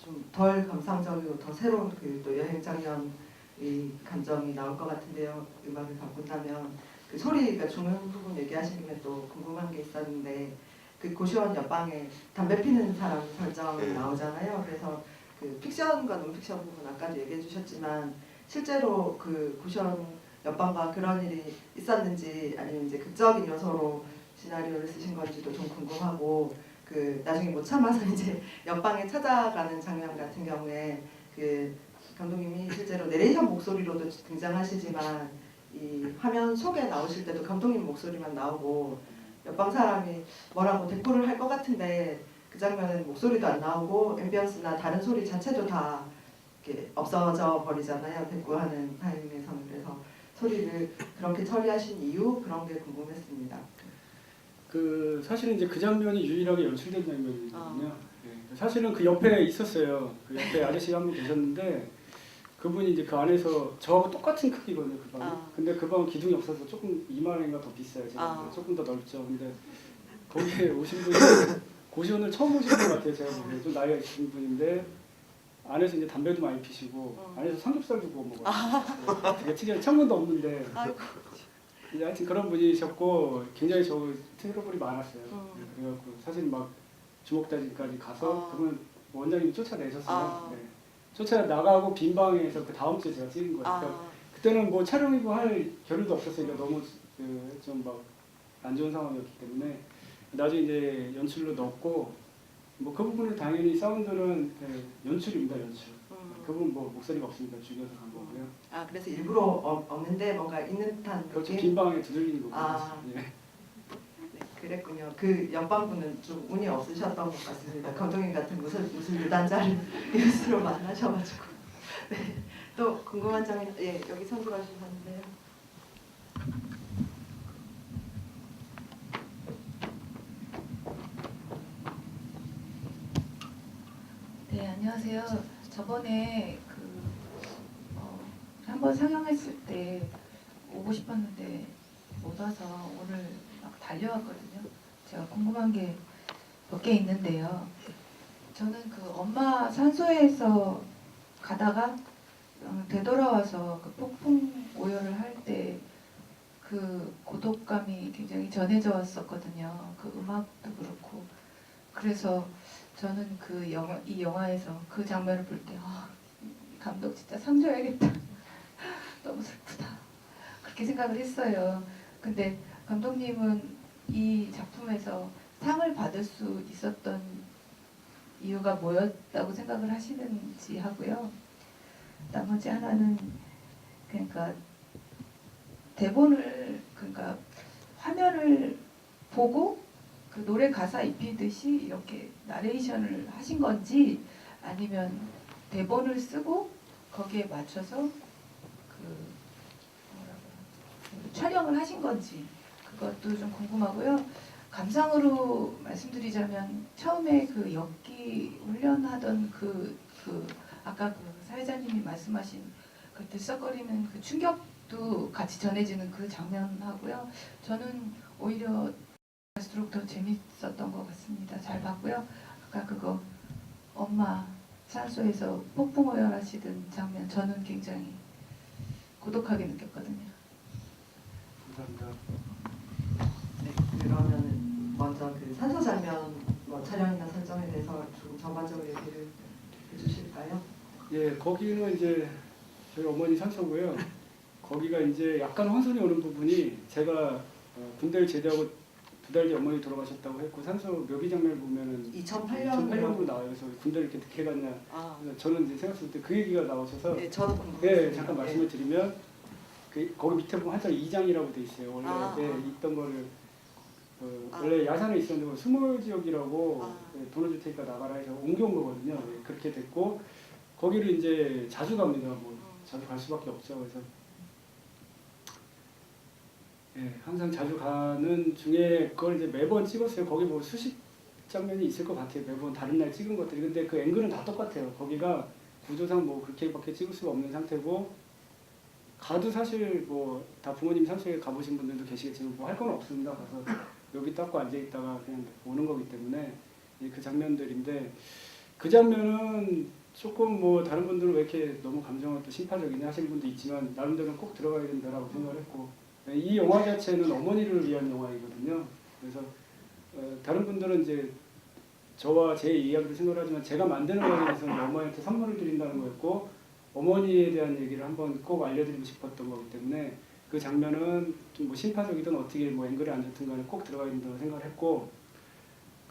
좀 덜 감상적이고 더 새로운 그 또 여행 장면 이 감정이 나올 것 같은데요. 음악을 바꾼다면 그 소리가 중요한 부분 얘기하시면 또 궁금한 게 있었는데 그 고시원 옆방에 담배 피는 사람 설정 나오잖아요. 그래서 그 픽션과 논픽션 부분 아까도 얘기해 주셨지만 실제로 그 고시원 옆방과 그런 일이 있었는지 아니면 이제 극적인 요소로 시나리오를 쓰신 건지도 좀 궁금하고 그 나중에 못 참아서 이제 옆방에 찾아가는 장면 같은 경우에 그 감독님이 실제로 내레이션 목소리로도 등장하시지만 이 화면 속에 나오실 때도 감독님 목소리만 나오고 옆방 사람이 뭐라고 대꾸를 할 것 같은데 그 장면은 목소리도 안 나오고 앰비언스나 다른 소리 자체도 다 이렇게 없어져 버리잖아요. 대꾸하는 타임에서는. 그래서 소리를 그렇게 처리하신 이유 그런 게 궁금했습니다. 그 사실은 이제 그 장면이 유일하게 연출된 장면이거든요. 예, 사실은 그 옆에 있었어요. 그 옆에 아저씨가 한 분 계셨는데 그분이 이제 그 안에서 저하고 똑같은 크기거든요. 그 방이. 근데 그 방은 기둥이 없어서 조금 2만 원인가 더 비싸요. 제가 조금 더 넓죠. 근데 거기에 오신 분이 고시원을 처음 오신 것 같아요. 제가 보기에 좀 나이가 있으신 분인데 안에서 이제 담배도 많이 피시고 안에서 삼겹살도 구워 먹어요. 되게 특이한 창문도 없는데. 이제 하여튼 그런 분이셨고 굉장히 저 트러블이 많았어요. 그래갖고 사실 막 주먹다지까지 가서 그분 원장님이 쫓아내셨어요. 네. 쫓아나가고 빈 방에서 그 다음 주에 제가 찍은 거예요. 그러니까 그때는 뭐 촬영이고 할 겨를도 없었으니까 너무 좀 막 안 좋은 상황이었기 때문에 나중에 이제 연출로 넣었고 뭐 그 부분은 당연히 사운드는 연출입니다. 연출. 그분 뭐 목소리가 없으니까 죽여서 간 거고요. 아 그래서 일부러 없는데 뭔가 있는 듯한 그렇죠. 느낌? 빈 방에 두들기는 거고. 예. 네, 그랬군요. 그 옆방분은 좀 운이 없으셨던 것 같습니다. 감독님 같은 무슨 유단자를 이웃으로 만나셔가지고. 네. 또 궁금한 점이 여기 선수가 주셨는데요. 네, 안녕하세요. 저번에 한번 상영했을 때 오고 싶었는데 못 와서 오늘 막 달려왔거든요. 제가 궁금한 게 몇 개 있는데요. 저는 그 엄마 산소에서 가다가 되돌아와서 그 폭풍 오열을 할 때 그 고독감이 굉장히 전해져 왔었거든요. 그 음악도 그렇고. 그래서 저는 이 영화에서 그 장면을 볼 때 감독 진짜 상 줘야겠다. 너무 슬프다. 그렇게 생각을 했어요. 근데 감독님은 이 작품에서 상을 받을 수 있었던 이유가 뭐였다고 생각을 하시는지 하고요. 나머지 하나는 그러니까 그러니까 화면을 보고 그 노래 가사 입히듯이 이렇게 나레이션을 하신 건지 아니면 대본을 쓰고 거기에 맞춰서 촬영을 하신 건지 그것도 좀 궁금하고요. 감상으로 말씀드리자면 처음에 그 연기 훈련하던 아까 그 사회자님이 말씀하신 그 들썩거리는 그 충격도 같이 전해지는 그 장면하고요. 저는 오히려 갈수록 더 재밌었던 것 같습니다. 잘 봤고요. 아까 그거 엄마 산소에서 폭풍 오열하시던 장면 저는 굉장히 고독하게 느꼈거든요. 감사합니다. 네, 그러면은 먼저 그 산소 장면 뭐 촬영이나 설정에 대해서 좀 전반적으로 얘기를 해주실까요? 예, 거기는 이제 저희 어머니 산소고요. 거기가 이제 약간 혼선이 오는 부분이 제가 군대를 제대하고 2달 뒤에 어머니 돌아가셨다고 했고 산소 묘기 장면을 보면은 2008년으로 나와요. 그래서 군대를 이렇게 늦게 갔냐. 그래서 저는 이제 생각했을 때 그 얘기가 나오셔서 네, 저도 궁금했습니다. 네, 잠깐 말씀을 드리면 거기 밑에 보면 한자 2장이라고 돼 있어요. 원래 있던 거를 원래 야산에 있었는데 수몰 지역이라고 돈을 줄 테니까 나가라 해서 옮겨온 거거든요. 네, 그렇게 됐고 거기를 이제 자주 갑니다. 뭐 자주 갈 수밖에 없죠. 그래서 항상 자주 가는 중에 그걸 이제 매번 찍었어요. 거기 뭐 수십 장면이 있을 것 같아요. 매번 다른 날 찍은 것들이. 근데 그 앵글은 다 똑같아요. 거기가 구조상 뭐 그렇게밖에 찍을 수가 없는 상태고 가도 사실 뭐 다 부모님 산소에 가보신 분들도 계시겠지만 뭐 할 건 없습니다. 가서 여기 닦고 앉아 있다가 그냥 오는 거기 때문에 그 장면들인데 그 장면은 조금 뭐 다른 분들은 왜 이렇게 너무 감정을 또 심파적이냐 하시는 분도 있지만 나름대로는 꼭 들어가야 된다라고 생각을 했고 이 영화 자체는 어머니를 위한 영화이거든요. 그래서 다른 분들은 이제 저와 제 이야기를 생각하지만 제가 만드는 과정에서는 어머니한테 선물을 드린다는 거였고 어머니에 대한 얘기를 한번 꼭 알려드리고 싶었던 거기 때문에 그 장면은 좀 뭐 심파적이든 어떻게 뭐 앵글이 안 좋든 간에 꼭 들어가야 된다고 생각을 했고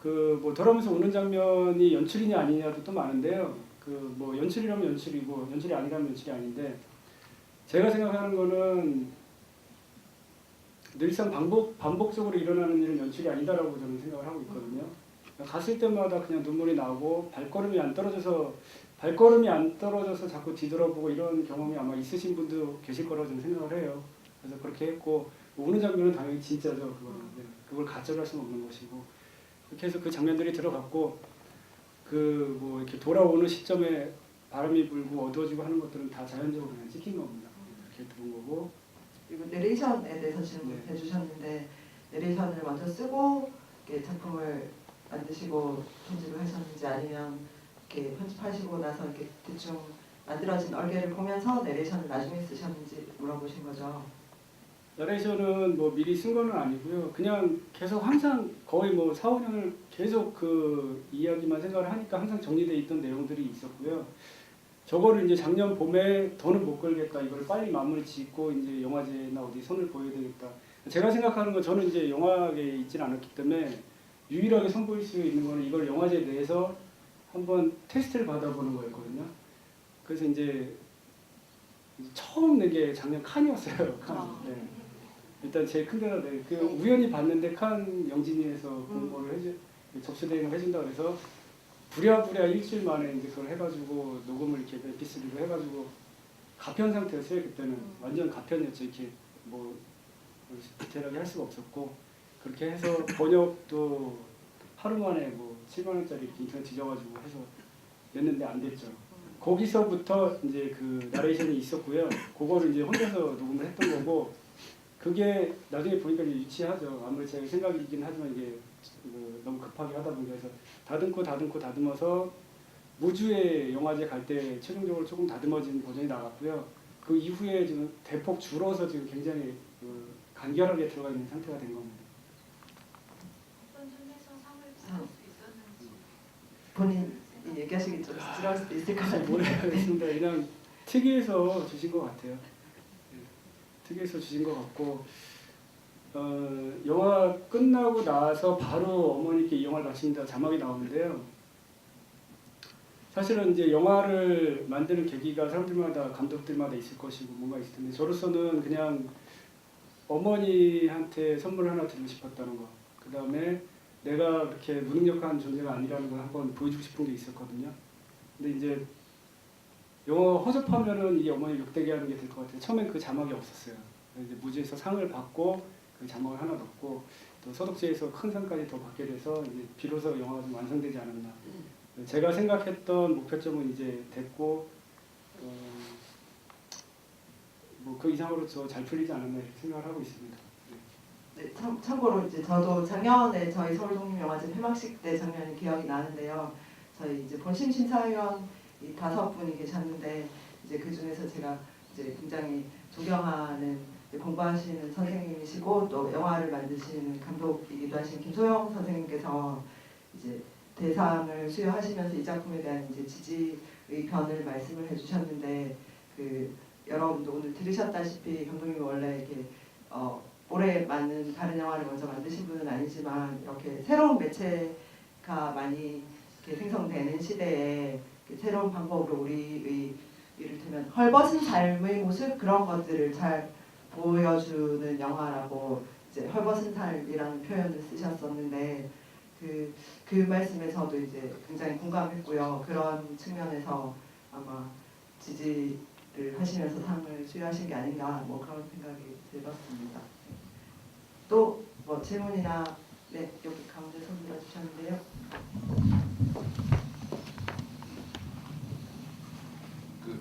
그 뭐 돌아오면서 우는 장면이 연출이냐 아니냐도 또 많은데요. 그 뭐 연출이라면 연출이고 연출이 아니라면 연출이 아닌데 제가 생각하는 거는 늘상 반복적으로 일어나는 일은 연출이 아니다라고 저는 생각을 하고 있거든요. 갔을 때마다 그냥 눈물이 나고 발걸음이 안 떨어져서 자꾸 뒤돌아보고 이런 경험이 아마 있으신 분도 계실 거라고 저는 생각을 해요. 그래서 그렇게 했고 우는 장면은 당연히 진짜죠. 그거는 그걸 가짜로 할 수는 없는 것이고 그렇게 해서 그 장면들이 들어갔고 그 뭐 이렇게 돌아오는 시점에 바람이 불고 어두워지고 하는 것들은 다 자연적으로 그냥 찍힌 겁니다. 그렇게 들은 거고. 그리고 내레이션에 대해서 질문 네. 해주셨는데 내레이션을 먼저 쓰고 이렇게 작품을 만드시고 편집을 하셨는지 아니면 이렇게 편집하시고 나서 이렇게 대충 만들어진 얼개를 보면서 내레이션을 나중에 쓰셨는지 물어보신 거죠. 나레이션은 뭐 미리 쓴 거는 아니고요. 그냥 계속 항상 거의 뭐 4, 5년을 계속 그 이야기만 생각을 하니까 항상 정리되어 있던 내용들이 있었고요. 저거를 이제 작년 봄에 더는 못 걸겠다. 이걸 빨리 마무리 짓고 이제 영화제나 어디 손을 보여야 되겠다. 제가 생각하는 건 저는 이제 영화계에 있지는 않았기 때문에 유일하게 선보일 수 있는 거는 이걸 영화제 내에서 한번 테스트를 받아보는 거였거든요. 그래서 이제 처음 낸 게 작년 칸이었어요. 칸. 네. 일단 제일 큰 데가 그 우연히 봤는데 칸 영진이에서 공모를 접수대행을 해준다 그래서 부랴부랴 일주일 만에 이제 그걸 해가지고 녹음을 이렇게 MP3로 해가지고 가편 상태였어요. 그때는 완전 가편이었죠. 이렇게 뭐 디테일하게 할 수가 없었고 그렇게 해서 번역도 하루 만에 뭐 7만 원짜리 인터넷 뒤져가지고 해서 냈는데 안 됐죠. 거기서부터 이제 그 나레이션이 있었고요. 그거를 이제 혼자서 녹음을 했던 거고 그게 나중에 보니까 이제 유치하죠. 아무리 제 생각이긴 하지만 이게 너무 급하게 하다 보니까 그래서 다듬어서 무주의 영화제 갈 때 최종적으로 조금 다듬어진 버전이 나왔고요. 그 이후에 지금 대폭 줄어서 지금 굉장히 간결하게 들어가 있는 상태가 된 겁니다. 어떤 점에서 상을 받을 수 있었는지. 본인이 얘기하시기 좀 쑥스러울 수도 있을 것 같아요. 모르겠습니다. 그냥 특이해서 주신 것 같아요. 특이해서 주신 것 같고 영화 끝나고 나서 바로 어머니께 이 영화를 마칩니다. 자막이 나오는데요. 사실은 이제 영화를 만드는 계기가 사람들마다 감독들마다 있을 것이고 뭔가 있을 텐데 저로서는 그냥 어머니한테 선물 하나 드리고 싶었다는 거. 그 다음에 내가 그렇게 무능력한 존재가 아니라는 걸 한번 보여주고 싶은 게 있었거든요. 근데 이제 영화 허접하면은 이게 어머니 욕되게 하는 게 될 것 같아요. 처음엔 그 자막이 없었어요. 이제 무주에서 상을 받고 그 자막을 하나 넣고 또 서독제에서 큰 상까지 더 받게 돼서 이제 비로소 영화가 좀 완성되지 않았나. 제가 생각했던 목표점은 이제 됐고 뭐 그 이상으로 저 잘 풀리지 않았나 이렇게 생각을 하고 있습니다. 네, 참고로 이제 저도 작년에 저희 서울독립영화제 폐막식 때 장면이 기억이 나는데요. 저희 이제 본심 심사위원 이 5분이 계셨는데 이제 그 중에서 제가 이제 굉장히 존경하는 공부하시는 선생님이시고 또 영화를 만드시는 감독이기도 하신 김소영 선생님께서 이제 대상을 수여하시면서 이 작품에 대한 이제 지지의 변을 말씀을 해주셨는데 그 여러분도 오늘 들으셨다시피 감독님이 원래 이렇게 올해 많은 다른 영화를 먼저 만드신 분은 아니지만 이렇게 새로운 매체가 많이 이렇게 생성되는 시대에 새로운 방법으로 우리의 이를테면 헐벗은 삶의 모습 그런 것들을 잘 보여주는 영화라고 이제 헐벗은 삶이라는 표현을 쓰셨었는데 그 말씀에서도 이제 굉장히 공감했고요. 그런 측면에서 아마 지지를 하시면서 상을 수여하신 게 아닌가 뭐 그런 생각이 들었습니다. 또 뭐 질문이나 네 여기 가운데 손 들어주셨는데요.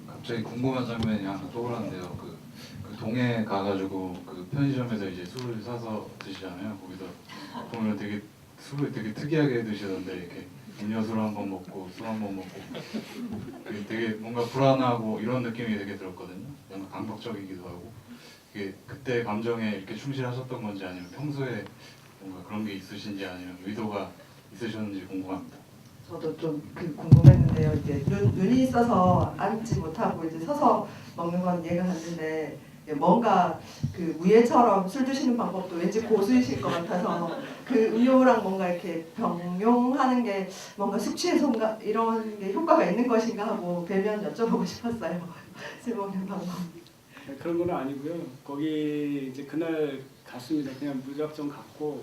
갑자기 궁금한 장면이 하나 떠올랐는데요. 그 동해 가가지고 그 편의점에서 이제 술을 사서 드시잖아요. 거기서 보면 되게 술을 되게 특이하게 드시던데 이렇게 음료수를 한번 먹고 술 한번 먹고 되게 뭔가 불안하고 이런 느낌이 되게 들었거든요. 뭔가 강박적이기도 하고 이게 그때 감정에 이렇게 충실하셨던 건지 아니면 평소에 뭔가 그런 게 있으신지 아니면 의도가 있으셨는지 궁금합니다. 저도 좀 궁금했는데요. 이제 눈이 있어서 앉지 못하고 이제 서서 먹는 건 이해가 갔는데 뭔가 그 무예처럼 술 드시는 방법도 왠지 고수이실 것 같아서 그 음료랑 뭔가 이렇게 병용하는 게 뭔가 숙취 해소인가 이런 게 효과가 있는 것인가 하고 배면 여쭤보고 싶었어요. 술 먹는 방법. 네, 그런 건 아니고요. 거기 이제 그날 갔습니다. 그냥 무작정 갔고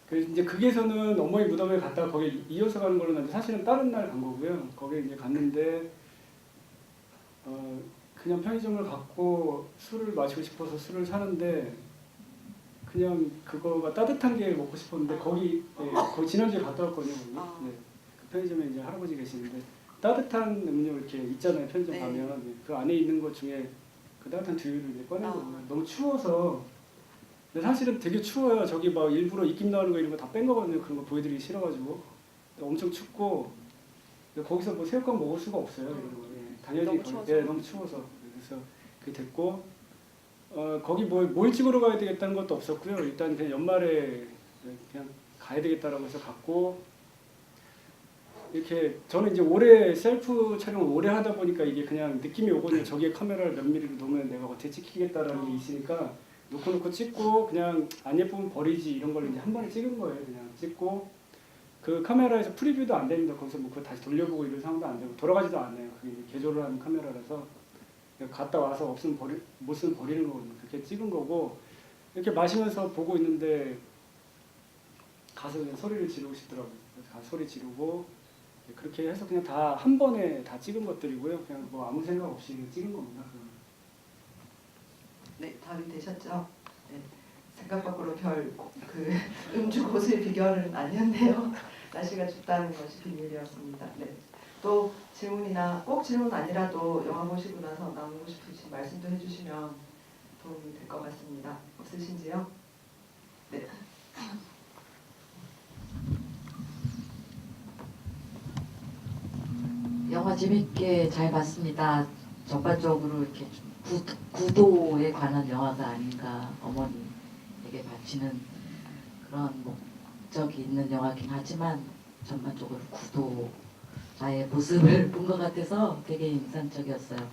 그래서 이제 극에서는 어머니 무덤에 갔다가 거기 이어서 가는 걸로 나는데 사실은 다른 날 간 거고요. 거기 이제 갔는데 그냥 편의점을 갔고 술을 마시고 싶어서 술을 사는데 그냥 그거가 따뜻한 게 먹고 싶었는데 거기 거기 지난주에 갔다 왔거든요. 거기. 네. 그 편의점에 이제 할아버지 계시는데 따뜻한 음료 이렇게 있잖아요. 편의점 네. 가면 그 안에 있는 것 중에 그 따뜻한 두유를 이제 꺼낸 거예요. 너무 추워서. 근데 사실은 되게 추워요. 저기 막 일부러 입김 나오는 거 이런 거 다 뺀 거거든요. 그런 거 보여드리기 싫어가지고 엄청 춥고 근데 거기서 뭐 새우깡 먹을 수가 없어요. 이런 거. 당연히 너무 거기- 추워서. 네, 너무 추워서 그래서 그게 됐고 거기 뭘 찍으러 가야 되겠다는 것도 없었고요. 일단 그냥 연말에 그냥 가야 되겠다라고 해서 갔고 이렇게 저는 이제 오래 셀프 촬영을 오래 하다 보니까 이게 그냥 느낌이 오거든요. 저기에 카메라를 몇 미리로 놓으면 내가 어떻게 찍히겠다라는 게 있으니까 놓고 찍고 그냥 안 예쁘면 버리지 이런 걸 이제 한 번에 찍은 거예요. 그냥 찍고 그 카메라에서 프리뷰도 안 됩니다. 거기서 뭐 그거 다시 돌려보고 이런 상황도 안 되고 돌아가지도 않아요. 그게 이제 개조를 하는 카메라라서 갔다 와서 없으면 못 쓰면 버리는 거거든요. 그렇게 찍은 거고 이렇게 마시면서 보고 있는데 가서 그냥 소리를 지르고 싶더라고요. 그래서 가서 소리 지르고 그렇게 해서 그냥 다 한 번에 다 찍은 것들이고요. 그냥 뭐 아무 생각 없이 찍은 겁니다. 네, 답이 되셨죠? 네, 생각 밖으로 별 그 음주 고수의 비결은 아니었네요. 날씨가 춥다는 것이 비밀이었습니다. 네, 또 질문이나 꼭 질문 아니라도 영화 보시고 나서 나누고 싶으신 말씀도 해주시면 도움이 될 것 같습니다. 없으신지요? 네. 영화 재밌게 잘 봤습니다. 전반적으로 이렇게 좀 구도에 관한 영화가 아닌가 어머니에게 바치는 그런 목적이 있는 영화긴 하지만 전반적으로 구도자의 모습을 본 것 같아서 되게 인상적이었어요.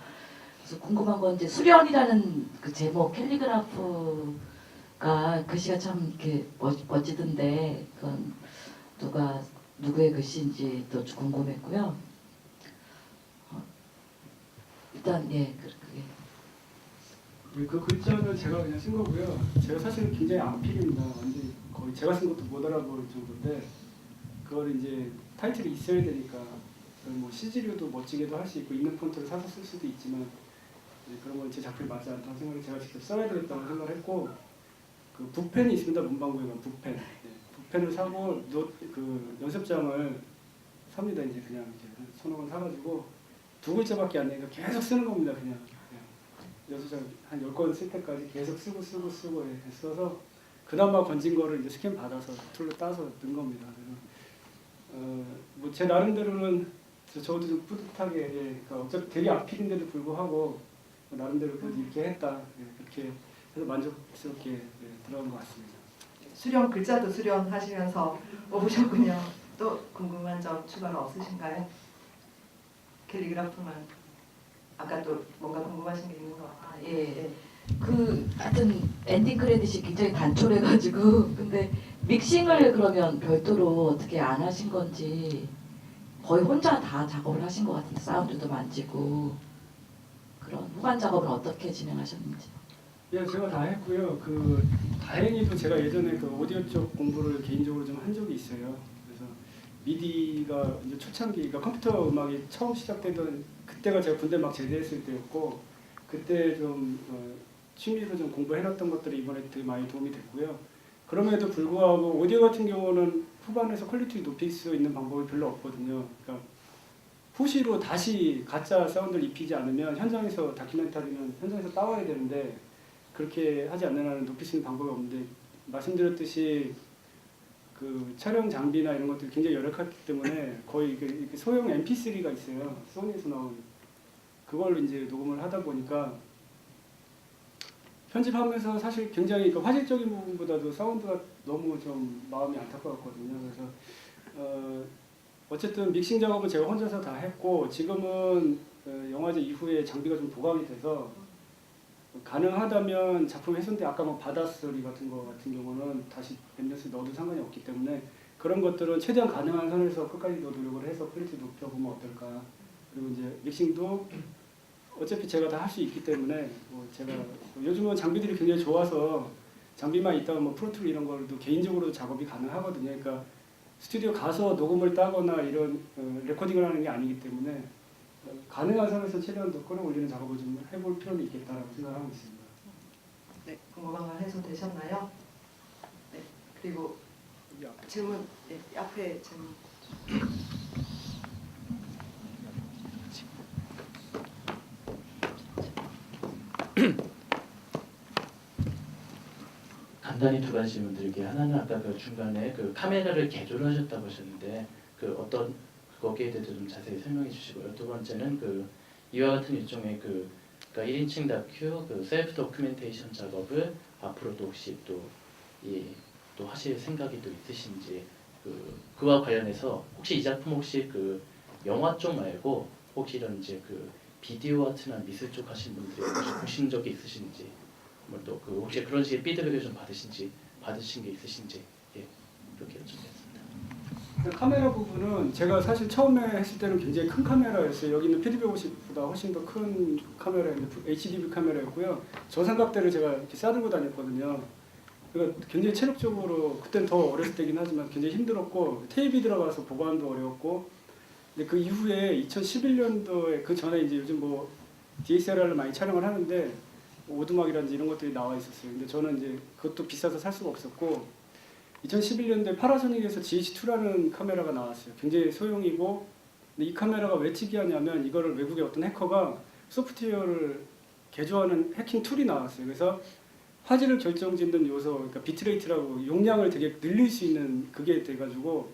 그래서 궁금한 건 이제 수련이라는 그 제목 캘리그라프가 글씨가 참 이렇게 멋지던데 그건 누구의 글씨인지 또 궁금했고요. 일단 그게 그 글자는 제가 그냥 쓴 거고요. 제가 사실 굉장히 안 필입니다. 완전 거의 제가 쓴 것도 못 알아볼 정도인데 그걸 이제 타이틀이 있어야 되니까 뭐 CG로도 멋지게도 할 수 있고 있는 폰트를 사서 쓸 수도 있지만 그런 건 제 작품에 맞지 않다고 생각해 제가 직접 써야 되겠다고 생각을 했고 그 붓펜이 있습니다. 문방구에 가면 붓펜. 붓펜을 사고 그 연습장을 삽니다. 이제 그냥 이제 서너 권 사가지고 2글자밖에 안 되니까 계속 쓰는 겁니다. 그냥 연습장 한 10권 쓸 때까지 계속 쓰고 써서 그나마 건진 거를 이제 스캔 받아서 툴로 따서 넣은 겁니다. 그래서 뭐 제 나름대로는 저도 좀 뿌듯하게 그러니까 어차피 되게 앞필인데도 불구하고 나름대로 그래도 이렇게 했다 그렇게 해서 만족스럽게 들어간 것 같습니다. 수련 글자도 수련하시면서 뽑으셨군요. 또 궁금한 점 추가로 없으신가요? 캘리그라프만 아까 또 뭔가 궁금하신 게 있는 것 같아요. 예. 하여튼 엔딩 크레딧이 굉장히 단촐해가지고 근데 믹싱을 그러면 별도로 어떻게 안 하신 건지 거의 혼자 다 작업을 하신 것 같은데 사운드도 만지고 그런 후반 작업은 어떻게 진행하셨는지. 예, 제가 다 했고요. 다행히도 제가 예전에 그 오디오 쪽 공부를 개인적으로 좀 한 적이 있어요. 그래서 미디가 이제 초창기, 그러니까 컴퓨터 음악이 처음 시작되던 그때가 제가 군대 막 제대했을 때였고 그때 좀 취미로 좀 공부해놨던 것들이 이번에 되게 많이 도움이 됐고요. 그럼에도 불구하고 오디오 같은 경우는 후반에서 퀄리티 높일 수 있는 방법이 별로 없거든요. 그러니까 후시로 다시 가짜 사운드를 입히지 않으면 현장에서 다큐멘터리는 현장에서 따와야 되는데 그렇게 하지 않는 한은 높일 수 있는 방법이 없는데 말씀드렸듯이 그 촬영 장비나 이런 것들이 굉장히 열악하기 때문에 거의 이렇게 소형 MP3가 있어요. 소니에서 나온 그걸로 이제 녹음을 하다 보니까 편집하면서 사실 굉장히 그 화질적인 부분보다도 사운드가 너무 좀 마음이 안타까웠거든요. 그래서 어쨌든 믹싱 작업은 제가 혼자서 다 했고 지금은 영화제 이후에 장비가 좀 보강이 돼서 가능하다면 작품 훼손 때 아까 뭐 바다소리 같은 경우는 다시 밴드스 넣어도 상관이 없기 때문에 그런 것들은 최대한 가능한 선에서 끝까지도 노력을 해서 퀄리티 높여보면 어떨까. 그리고 이제 믹싱도 어차피 제가 다 할 수 있기 때문에 뭐 제가 요즘은 장비들이 굉장히 좋아서 장비만 있다가 뭐 프로툴 이런 걸도 개인적으로 작업이 가능하거든요. 그러니까 스튜디오 가서 녹음을 따거나 이런 레코딩을 하는 게 아니기 때문에 가능한 선에서 최대한 더 끌어올리는 작업을 좀 해볼 필요는 있겠다라고 생각하고 있습니다. 네, 궁금한 건 해소되셨나요? 네, 그리고 질문, 네, 앞에 질문. 간단히 두 가지 질문 드릴게요. 하나는 아까 그 중간에 그 카메라를 개조를 하셨다고 하셨는데 그 어떤 거기에 대해서 좀 자세히 설명해 주시고요. 두 번째는 그 이와 같은 일종의 그러니까 1인칭 다큐 그 셀프 도큐멘테이션 작업을 앞으로도 혹시 또 하실 생각이 또 있으신지 그와 관련해서 혹시 이 작품 혹시 그 영화 쪽 말고 혹시 이런 이제 그 비디오 아트나 미술 쪽 하신 분들이 혹시 보신 적이 있으신지 뭐 또 그 혹시 그런 식의 피드백을 좀 받으신 게 있으신지 예 그렇게 여쭙겠습니다. 카메라 부분은 제가 사실 처음에 했을 때는 굉장히 큰 카메라였어요. 여기 있는 PD150보다 훨씬 더 큰 카메라였는데 HDV 카메라였고요. 저 삼각대를 제가 이렇게 싸들고 다녔거든요. 그러니까 굉장히 체력적으로 그때는 더 어렸을 때긴 하지만 굉장히 힘들었고 테이프 들어가서 보관도 어려웠고 근데 그 이후에 2011년도에 그 전에 이제 요즘 뭐 DSLR로 많이 촬영을 하는데 오두막이라든지 이런 것들이 나와 있었어요. 근데 저는 이제 그것도 비싸서 살 수가 없었고 2011년도에 파라소닉에서 GH2라는 카메라가 나왔어요. 굉장히 소형이고 근데 이 카메라가 왜 특이하냐면 이거를 외국의 어떤 해커가 소프트웨어를 개조하는 해킹 툴이 나왔어요. 그래서 화질을 결정짓는 요소, 그러니까 비트레이트라고 용량을 되게 늘릴 수 있는 그게 돼가지고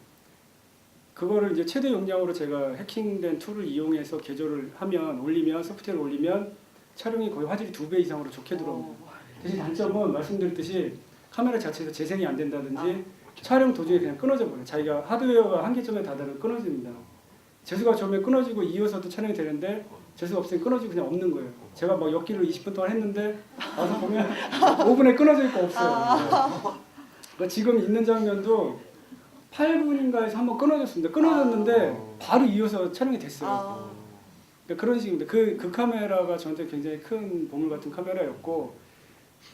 그거를 이제 최대 용량으로 제가 해킹된 툴을 이용해서 개조를 하면 올리면 소프트웨어를 올리면 촬영이 거의 화질이 2배 이상으로 좋게 들어옵니다. 대신 단점은 말씀드렸듯이 카메라 자체에서 재생이 안 된다든지 촬영 도중에 그냥 끊어져 버려요. 자기가 하드웨어가 한계점에 다다르면 끊어집니다. 재수가 좋으면 끊어지고 이어서도 촬영이 되는데 재수가 없으면 끊어지고 그냥 없는 거예요. 제가 막 엮기를 20분 동안 했는데 와서 보면 5분에 끊어져 있고 없어요. 그러니까 지금 있는 장면도 8분인가에서 한번 끊어졌습니다. 끊어졌는데 바로 이어서 촬영이 됐어요. 그러니까 그런 식입니다. 그 카메라가 저한테 굉장히 큰 보물 같은 카메라였고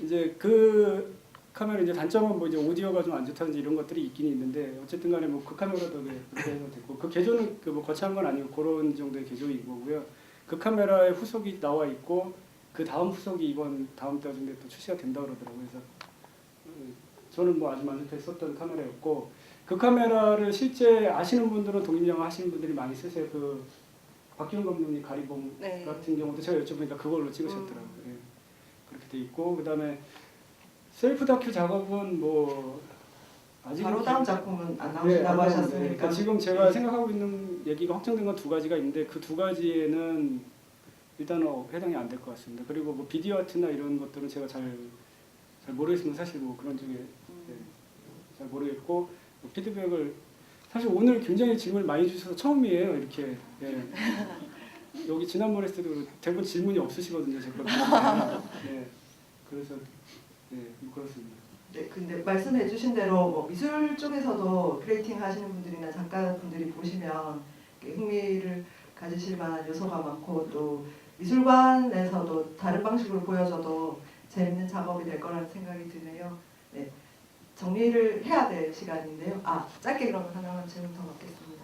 이제 그 카메라 이제 단점은 뭐 이제 오디오가 좀 안 좋다든지 이런 것들이 있긴 있는데 어쨌든 간에 뭐 그 카메라도 그렇게 해서 됐고 그 개조는 그 뭐 거창한 건 아니고 그런 정도의 개조인 거고요. 그 카메라의 후속이 나와 있고 그 다음 후속이 이번 다음 달 정도에 또 출시가 된다 그러더라고요. 그래서 저는 뭐 아주 만족해 썼던 카메라였고 그 카메라를 실제 아시는 분들은 독립영화 하시는 분들이 많이 쓰세요. 그 박기훈 감독님 가리봉 네. 같은 경우도 제가 여쭤보니까 그걸로 찍으셨더라고요. 예. 그렇게 돼 있고 그다음에 셀프 다큐 작업은 뭐 아직 바로 다음 작품은 안 나오신다고 하셨으니까 그러니까 지금 제가 생각하고 있는 얘기가 확정된 건 2가지가 있는데 그 2가지에는 일단은 해당이 안 될 것 같습니다. 그리고 뭐 비디오 아트나 이런 것들은 제가 잘 모르겠으면 사실 뭐 그런 쪽에 잘 모르겠고 뭐 피드백을 사실 오늘 굉장히 질문을 많이 주셔서 처음이에요. 이렇게 예. 여기 지난번에 했을 때도 대부분 질문이 없으시거든요. 제 거. 예. 그래서 그렇습니다. 네, 근데 말씀해주신 대로 뭐 미술 쪽에서도 크리에이팅 하시는 분들이나 작가분들이 보시면 흥미를 가지실 만한 요소가 많고 또 미술관에서도 다른 방식으로 보여줘도 재밌는 작업이 될 거라는 생각이 드네요. 네, 정리를 해야 될 시간인데요. 짧게 그러면 하나만 질문 더 받겠습니다.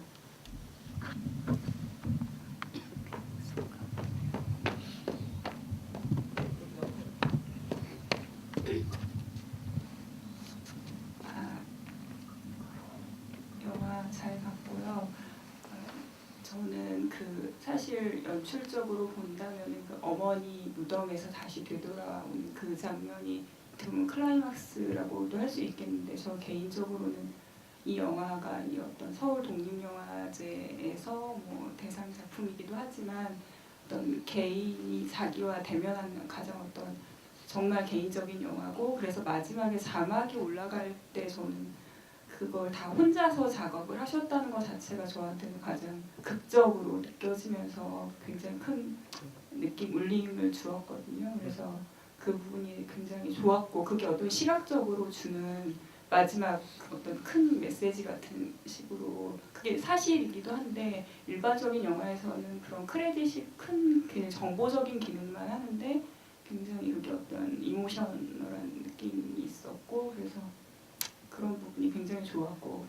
영화 잘 봤고요. 저는 사실 연출적으로 본다면 그 어머니 무덤에서 다시 되돌아오는 그 장면이 클라이막스라고도 할 수 있겠는데 저 개인적으로는 이 영화가 이 어떤 서울 독립영화제에서 뭐 대상 작품이기도 하지만 어떤 개인이 자기와 대면하는 가장 어떤 정말 개인적인 영화고 그래서 마지막에 자막이 올라갈 때 저는 그걸 다 혼자서 작업을 하셨다는 것 자체가 저한테는 가장 극적으로 느껴지면서 굉장히 큰 느낌, 울림을 주었거든요. 그래서 그 부분이 굉장히 좋았고 그게 어떤 시각적으로 주는 마지막 어떤 큰 메시지 같은 식으로 그게 사실이기도 한데 일반적인 영화에서는 그런 크레딧이 큰 그냥 정보적인 기능만 하는데 굉장히 그게 어떤 이모셔널한 느낌이 있었고 그래서 그런 부분이 굉장히 좋았고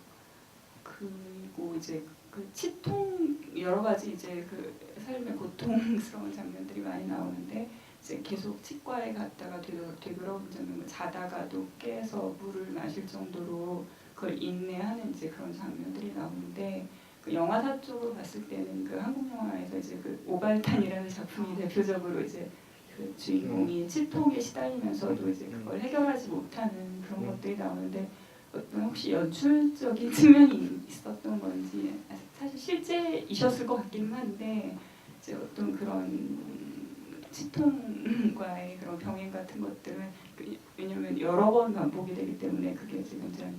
그리고 이제 그 치통 여러 가지 이제 그 삶의 고통스러운 장면들이 많이 나오는데 이제 계속 치과에 갔다가 되돌아온 장면, 자다가도 깨서 물을 마실 정도로 그걸 인내하는 이제 그런 장면들이 나오는데 그 영화사 쪽으로 봤을 때는 그 한국 영화에서 이제 그 오발탄이라는 작품이 대표적으로 이제 그 주인공이 치통에 시달리면서도 이제 그걸 해결하지 못하는 그런 것들이 나오는데 어떤 혹시 연출적인 측면이 있었던 건지 사실 실제이셨을 것 같기는 한데 이제 어떤 그런 치통과의 그런 병행 같은 것들은 왜냐면 여러 번 반복이 되기 때문에 그게 이제 굉장히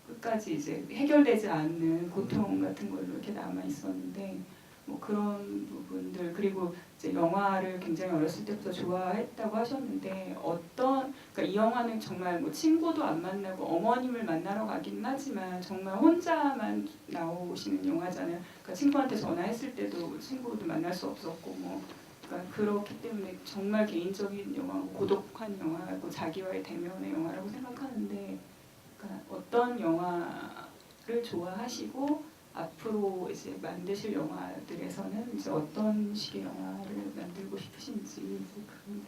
끝까지 이제 해결되지 않는 고통 같은 걸로 이렇게 남아 있었는데 뭐 그런 부분들 그리고 이제 영화를 굉장히 어렸을 때부터 좋아했다고 하셨는데 그러니까 이 영화는 정말 뭐 친구도 안 만나고 어머님을 만나러 가긴 하지만 정말 혼자만 나오시는 영화잖아요. 그러니까 친구한테 전화했을 때도 친구도 만날 수 없었고 뭐 그러니까 그렇기 때문에 정말 개인적인 영화고 고독한 영화고 자기와의 대면의 영화라고 생각하는데 그러니까 어떤 영화를 좋아하시고 앞으로 이제 만드실 영화들에서는 이제 어떤 식의 영화를 만들고 싶으신지 이제 그런.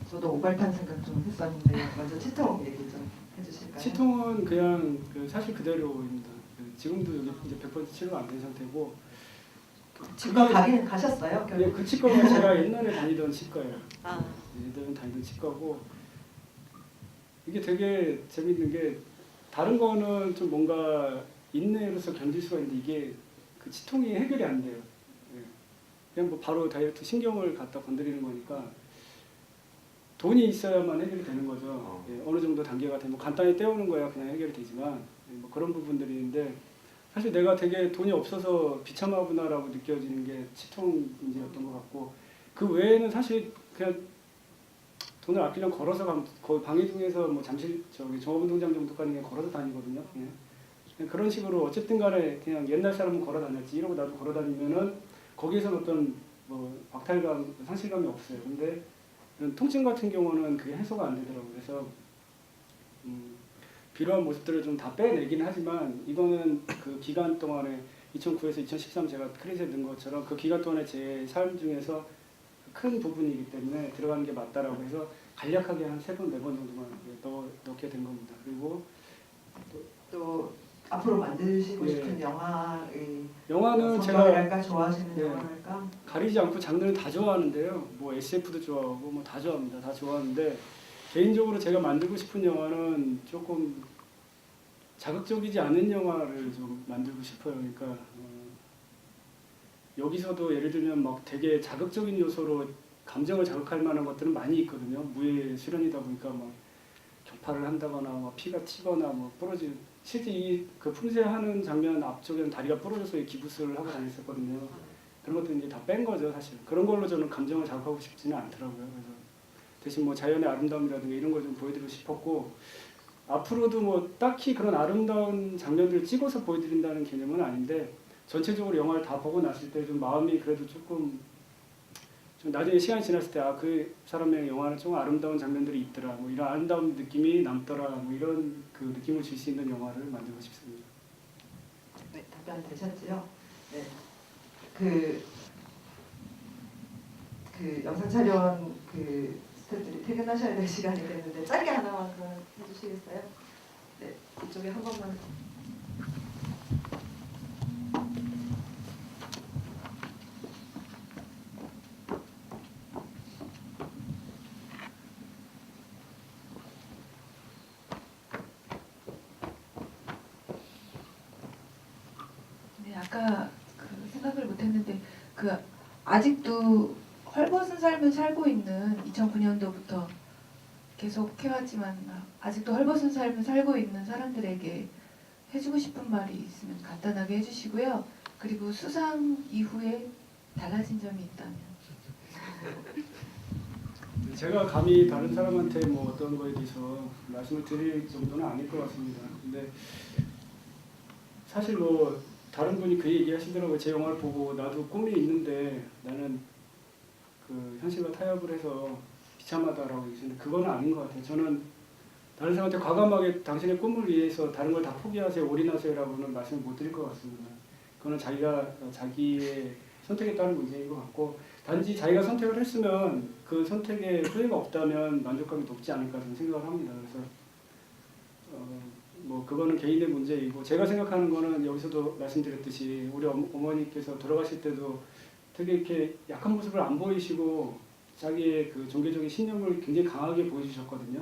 저도 오발탄 생각 좀 했었는데 먼저 치통 얘기 좀 해주실까요? 치통은 그냥 그 사실 그대로입니다. 지금도 여기 이제 100% 치료가 안 된 상태고. 치과 가긴 가셨어요? 네, 그 치과가 제가 옛날에 다니던 치과예요. 아. 옛날에 다니던 치과고 이게 되게 재밌는 게 다른 거는 좀 뭔가 인내로서 견딜 수가 있는데 이게 그 치통이 해결이 안 돼요. 그냥 뭐 바로 다이어트 신경을 갖다 건드리는 거니까 돈이 있어야만 해결이 되는 거죠. 어느 정도 단계가 되면 간단히 떼우는 거야 그냥 해결이 되지만 뭐 그런 부분들이 있는데 사실 내가 되게 돈이 없어서 비참하구나라고 느껴지는 게 치통 문제였던 것 같고 그 외에는 사실 그냥 돈을 아끼려면 걸어서 가면 거의 방해중에서 뭐 잠실 저기 종합운동장 정도까지 그냥 걸어서 다니거든요. 그냥 그런 식으로 어쨌든 간에 그냥 옛날 사람은 걸어 다녔지 이러고 나도 걸어 다니면은 거기에서는 어떤 뭐 박탈감, 상실감이 없어요. 근데 이런 통증 같은 경우는 그게 해소가 안 되더라고요. 그래서 필요한 모습들을 좀 다 빼내긴 하지만 이거는 그 기간 동안에 2009에서 2013 제가 크레딧에 넣은 것처럼 그 기간 동안에 제 삶 중에서 큰 부분이기 때문에 들어가는 게 맞다라고 해서 간략하게 한 3번, 4번 정도만 넣게 된 겁니다. 그리고 또 앞으로 만드시고 싶은 영화의 영화는 성격이랄까 좋아하시는 영화랄까 가리지 않고 장르는 다 좋아하는데요. 뭐 SF도 좋아하고 뭐 다 좋아합니다. 다 좋아하는데 개인적으로 제가 만들고 싶은 영화는 조금 자극적이지 않은 영화를 좀 만들고 싶어요. 그러니까 여기서도 예를 들면 막 되게 자극적인 요소로 감정을 자극할 만한 것들은 많이 있거든요. 무예 수련이다 보니까 막 격파를 한다거나 막 피가 튀거나 뭐 부러진 실제 이 그 품새하는 장면 앞쪽에는 다리가 부러져서 기부스를 하고 다녔었거든요. 그런 것도 이제 다 뺀 거죠, 사실. 그런 걸로 저는 감정을 자극하고 싶지는 않더라고요. 그래서 대신 뭐 자연의 아름다움이라든가 이런 걸 좀 보여드리고 싶었고 앞으로도 뭐 딱히 그런 아름다운 장면들을 찍어서 보여드린다는 개념은 아닌데 전체적으로 영화를 다 보고 났을 때 좀 마음이 그래도 조금 좀 나중에 시간이 지났을 때 아 그 사람의 영화는 좀 아름다운 장면들이 있더라 뭐 이런 아름다운 느낌이 남더라 뭐 이런 그 느낌을 줄 수 있는 영화를 만들고 싶습니다. 네, 답변 되셨지요? 네. 그 영상 촬영 그 스태프들이 퇴근하셔야 될 시간이 됐는데 짧게 하나만 해주시겠어요? 네, 이쪽에 한 번만. 네, 아까 그 생각을 못했는데 그 아직도 헐벗은 삶을 살고 있는 2009년도부터 계속 해왔지만 아직도 헐벗은 삶을 살고 있는 사람들에게 해주고 싶은 말이 있으면 간단하게 해주시고요. 그리고 수상 이후에 달라진 점이 있다면. 제가 감히 다른 사람한테 뭐 어떤 거에 대해서 말씀을 드릴 정도는 아닐 것 같습니다. 근데 사실 뭐 다른 분이 그 얘기 하시더라고요. 제 영화를 보고 나도 꿈이 있는데 나는 그 현실과 타협을 해서 비참하다라고 얘기하시는데 그거는 아닌 것 같아요. 저는 다른 사람한테 과감하게 당신의 꿈을 위해서 다른 걸 다 포기하세요, 올인하세요라고는 말씀을 못 드릴 것 같습니다. 그거는 자기의 선택에 따른 문제인 것 같고 단지 자기가 선택을 했으면 그 선택에 후회가 없다면 만족감이 높지 않을까 저는 생각을 합니다. 그래서 뭐 그거는 개인의 문제이고 제가 생각하는 거는 여기서도 말씀드렸듯이 우리 어머니께서 돌아가실 때도 되게 이렇게 약한 모습을 안 보이시고 자기의 그 종교적인 신념을 굉장히 강하게 보여주셨거든요.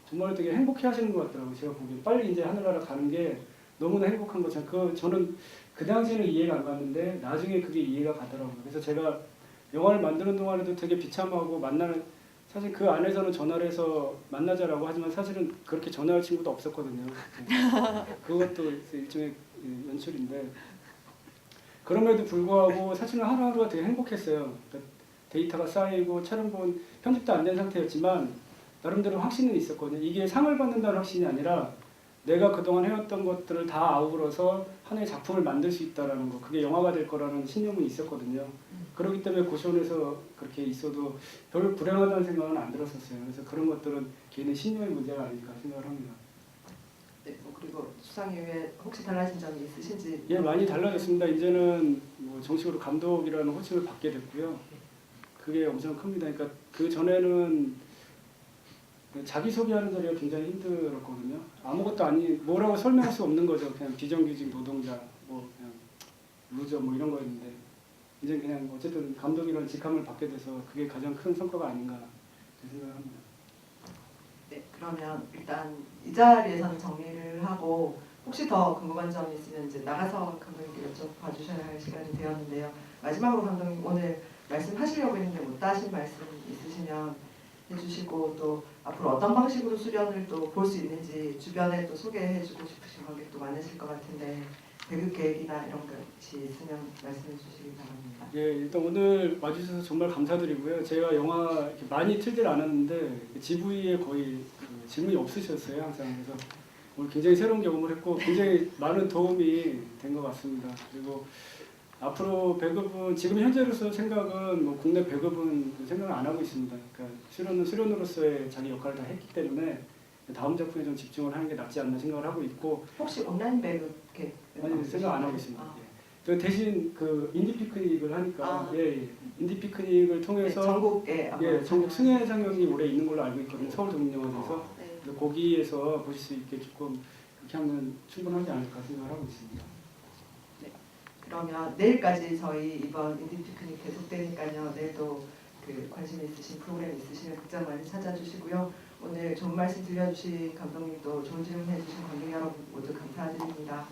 정말 되게 행복해하시는 것 같더라고요. 제가 보기에 빨리 이제 하늘나라 가는 게 너무나 행복한 것처럼 저는 그 당시에는 이해가 안 갔는데 나중에 그게 이해가 가더라고요. 그래서 제가 영화를 만드는 동안에도 되게 비참하고 사실 그 안에서는 전화를 해서 만나자라고 하지만 사실은 그렇게 전화할 친구도 없었거든요. 그것도 일종의 연출인데 그럼에도 불구하고 사실은 하루하루가 되게 행복했어요. 그러니까 데이터가 쌓이고 촬영본 편집도 안 된 상태였지만 나름대로 확신은 있었거든요. 이게 상을 받는다는 확신이 아니라 내가 그동안 해왔던 것들을 다 아우러서 하나의 작품을 만들 수 있다는 거, 그게 영화가 될 거라는 신념은 있었거든요. 그렇기 때문에 고시원에서 그렇게 있어도 별로 불행하다는 생각은 안 들었었어요. 그래서 그런 것들은 개인의 신념의 문제가 아닐까 생각을 합니다. 네, 그리고 수상 이후에 혹시 달라진 점이 있으신지? 예, 많이 달라졌습니다. 이제는 뭐 정식으로 감독이라는 호칭을 받게 됐고요. 그게 엄청 큽니다. 그러니까 그 전에는 자기 소개하는 자리가 굉장히 힘들었거든요. 아무것도 뭐라고 설명할 수 없는 거죠. 그냥 비정규직 노동자, 뭐 그냥 루저 뭐 이런 거였는데 이제 그냥 어쨌든 감독이라는 직함을 받게 돼서 그게 가장 큰 성과가 아닌가 생각을 합니다. 네, 그러면 일단 이 자리에서는 정리를 하고 혹시 더 궁금한 점이 있으면 이제 나가서 감독님께 여쭤봐 주셔야 할 시간이 되었는데요. 마지막으로 감독님 오늘 말씀하시려고 했는데 못 하신 말씀 있으시면 해주시고 또 앞으로 어떤 방식으로 수련을 또 볼 수 있는지 주변에 또 소개해주고 싶으신 관객도 많으실 것 같은데 배급 계획이나 이런 것이 있으면 말씀해 주시기 바랍니다. 예, 일단 오늘 와주셔서 정말 감사드리고요. 제가 영화 이렇게 많이 틀질 않았는데 GV에 거의 질문이 없으셨어요 항상. 그래서 오늘 굉장히 새로운 경험을 했고 굉장히 많은 도움이 된 것 같습니다. 그리고 앞으로 배급은 지금 현재로서 생각은 뭐 국내 배급은 생각을 안 하고 있습니다. 그러니까 수련은 수련으로서의 자기 역할을 다 했기 때문에 다음 작품에 좀 집중을 하는 게 낫지 않나 생각을 하고 있고. 혹시 온라인 배급 아니 생각 안 하고 있습니다. 예. 대신 그 인디 피크닉을 하니까 예, 인디 피크닉을 통해서 전국 승혜 상영이 올해 있는 걸로 알고 있거든요. 서울 독립영화제에서. 거기에서 보실 수 있게 조금 그렇게 하면 충분하지 않을까 생각을 하고 있습니다. 그러면 내일까지 저희 이번 인디 피크닉 계속되니까요. 내일도 그 관심 있으신 프로그램 있으시면 극장 많이 찾아주시고요. 오늘 좋은 말씀 들려주신 감독님도 좋은 질문 해주신 관객 여러분 모두 감사드립니다.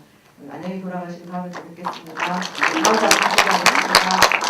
안녕히 돌아가시고 다음에 또 뵙겠습니다. 다음 작품 기대하겠습니다.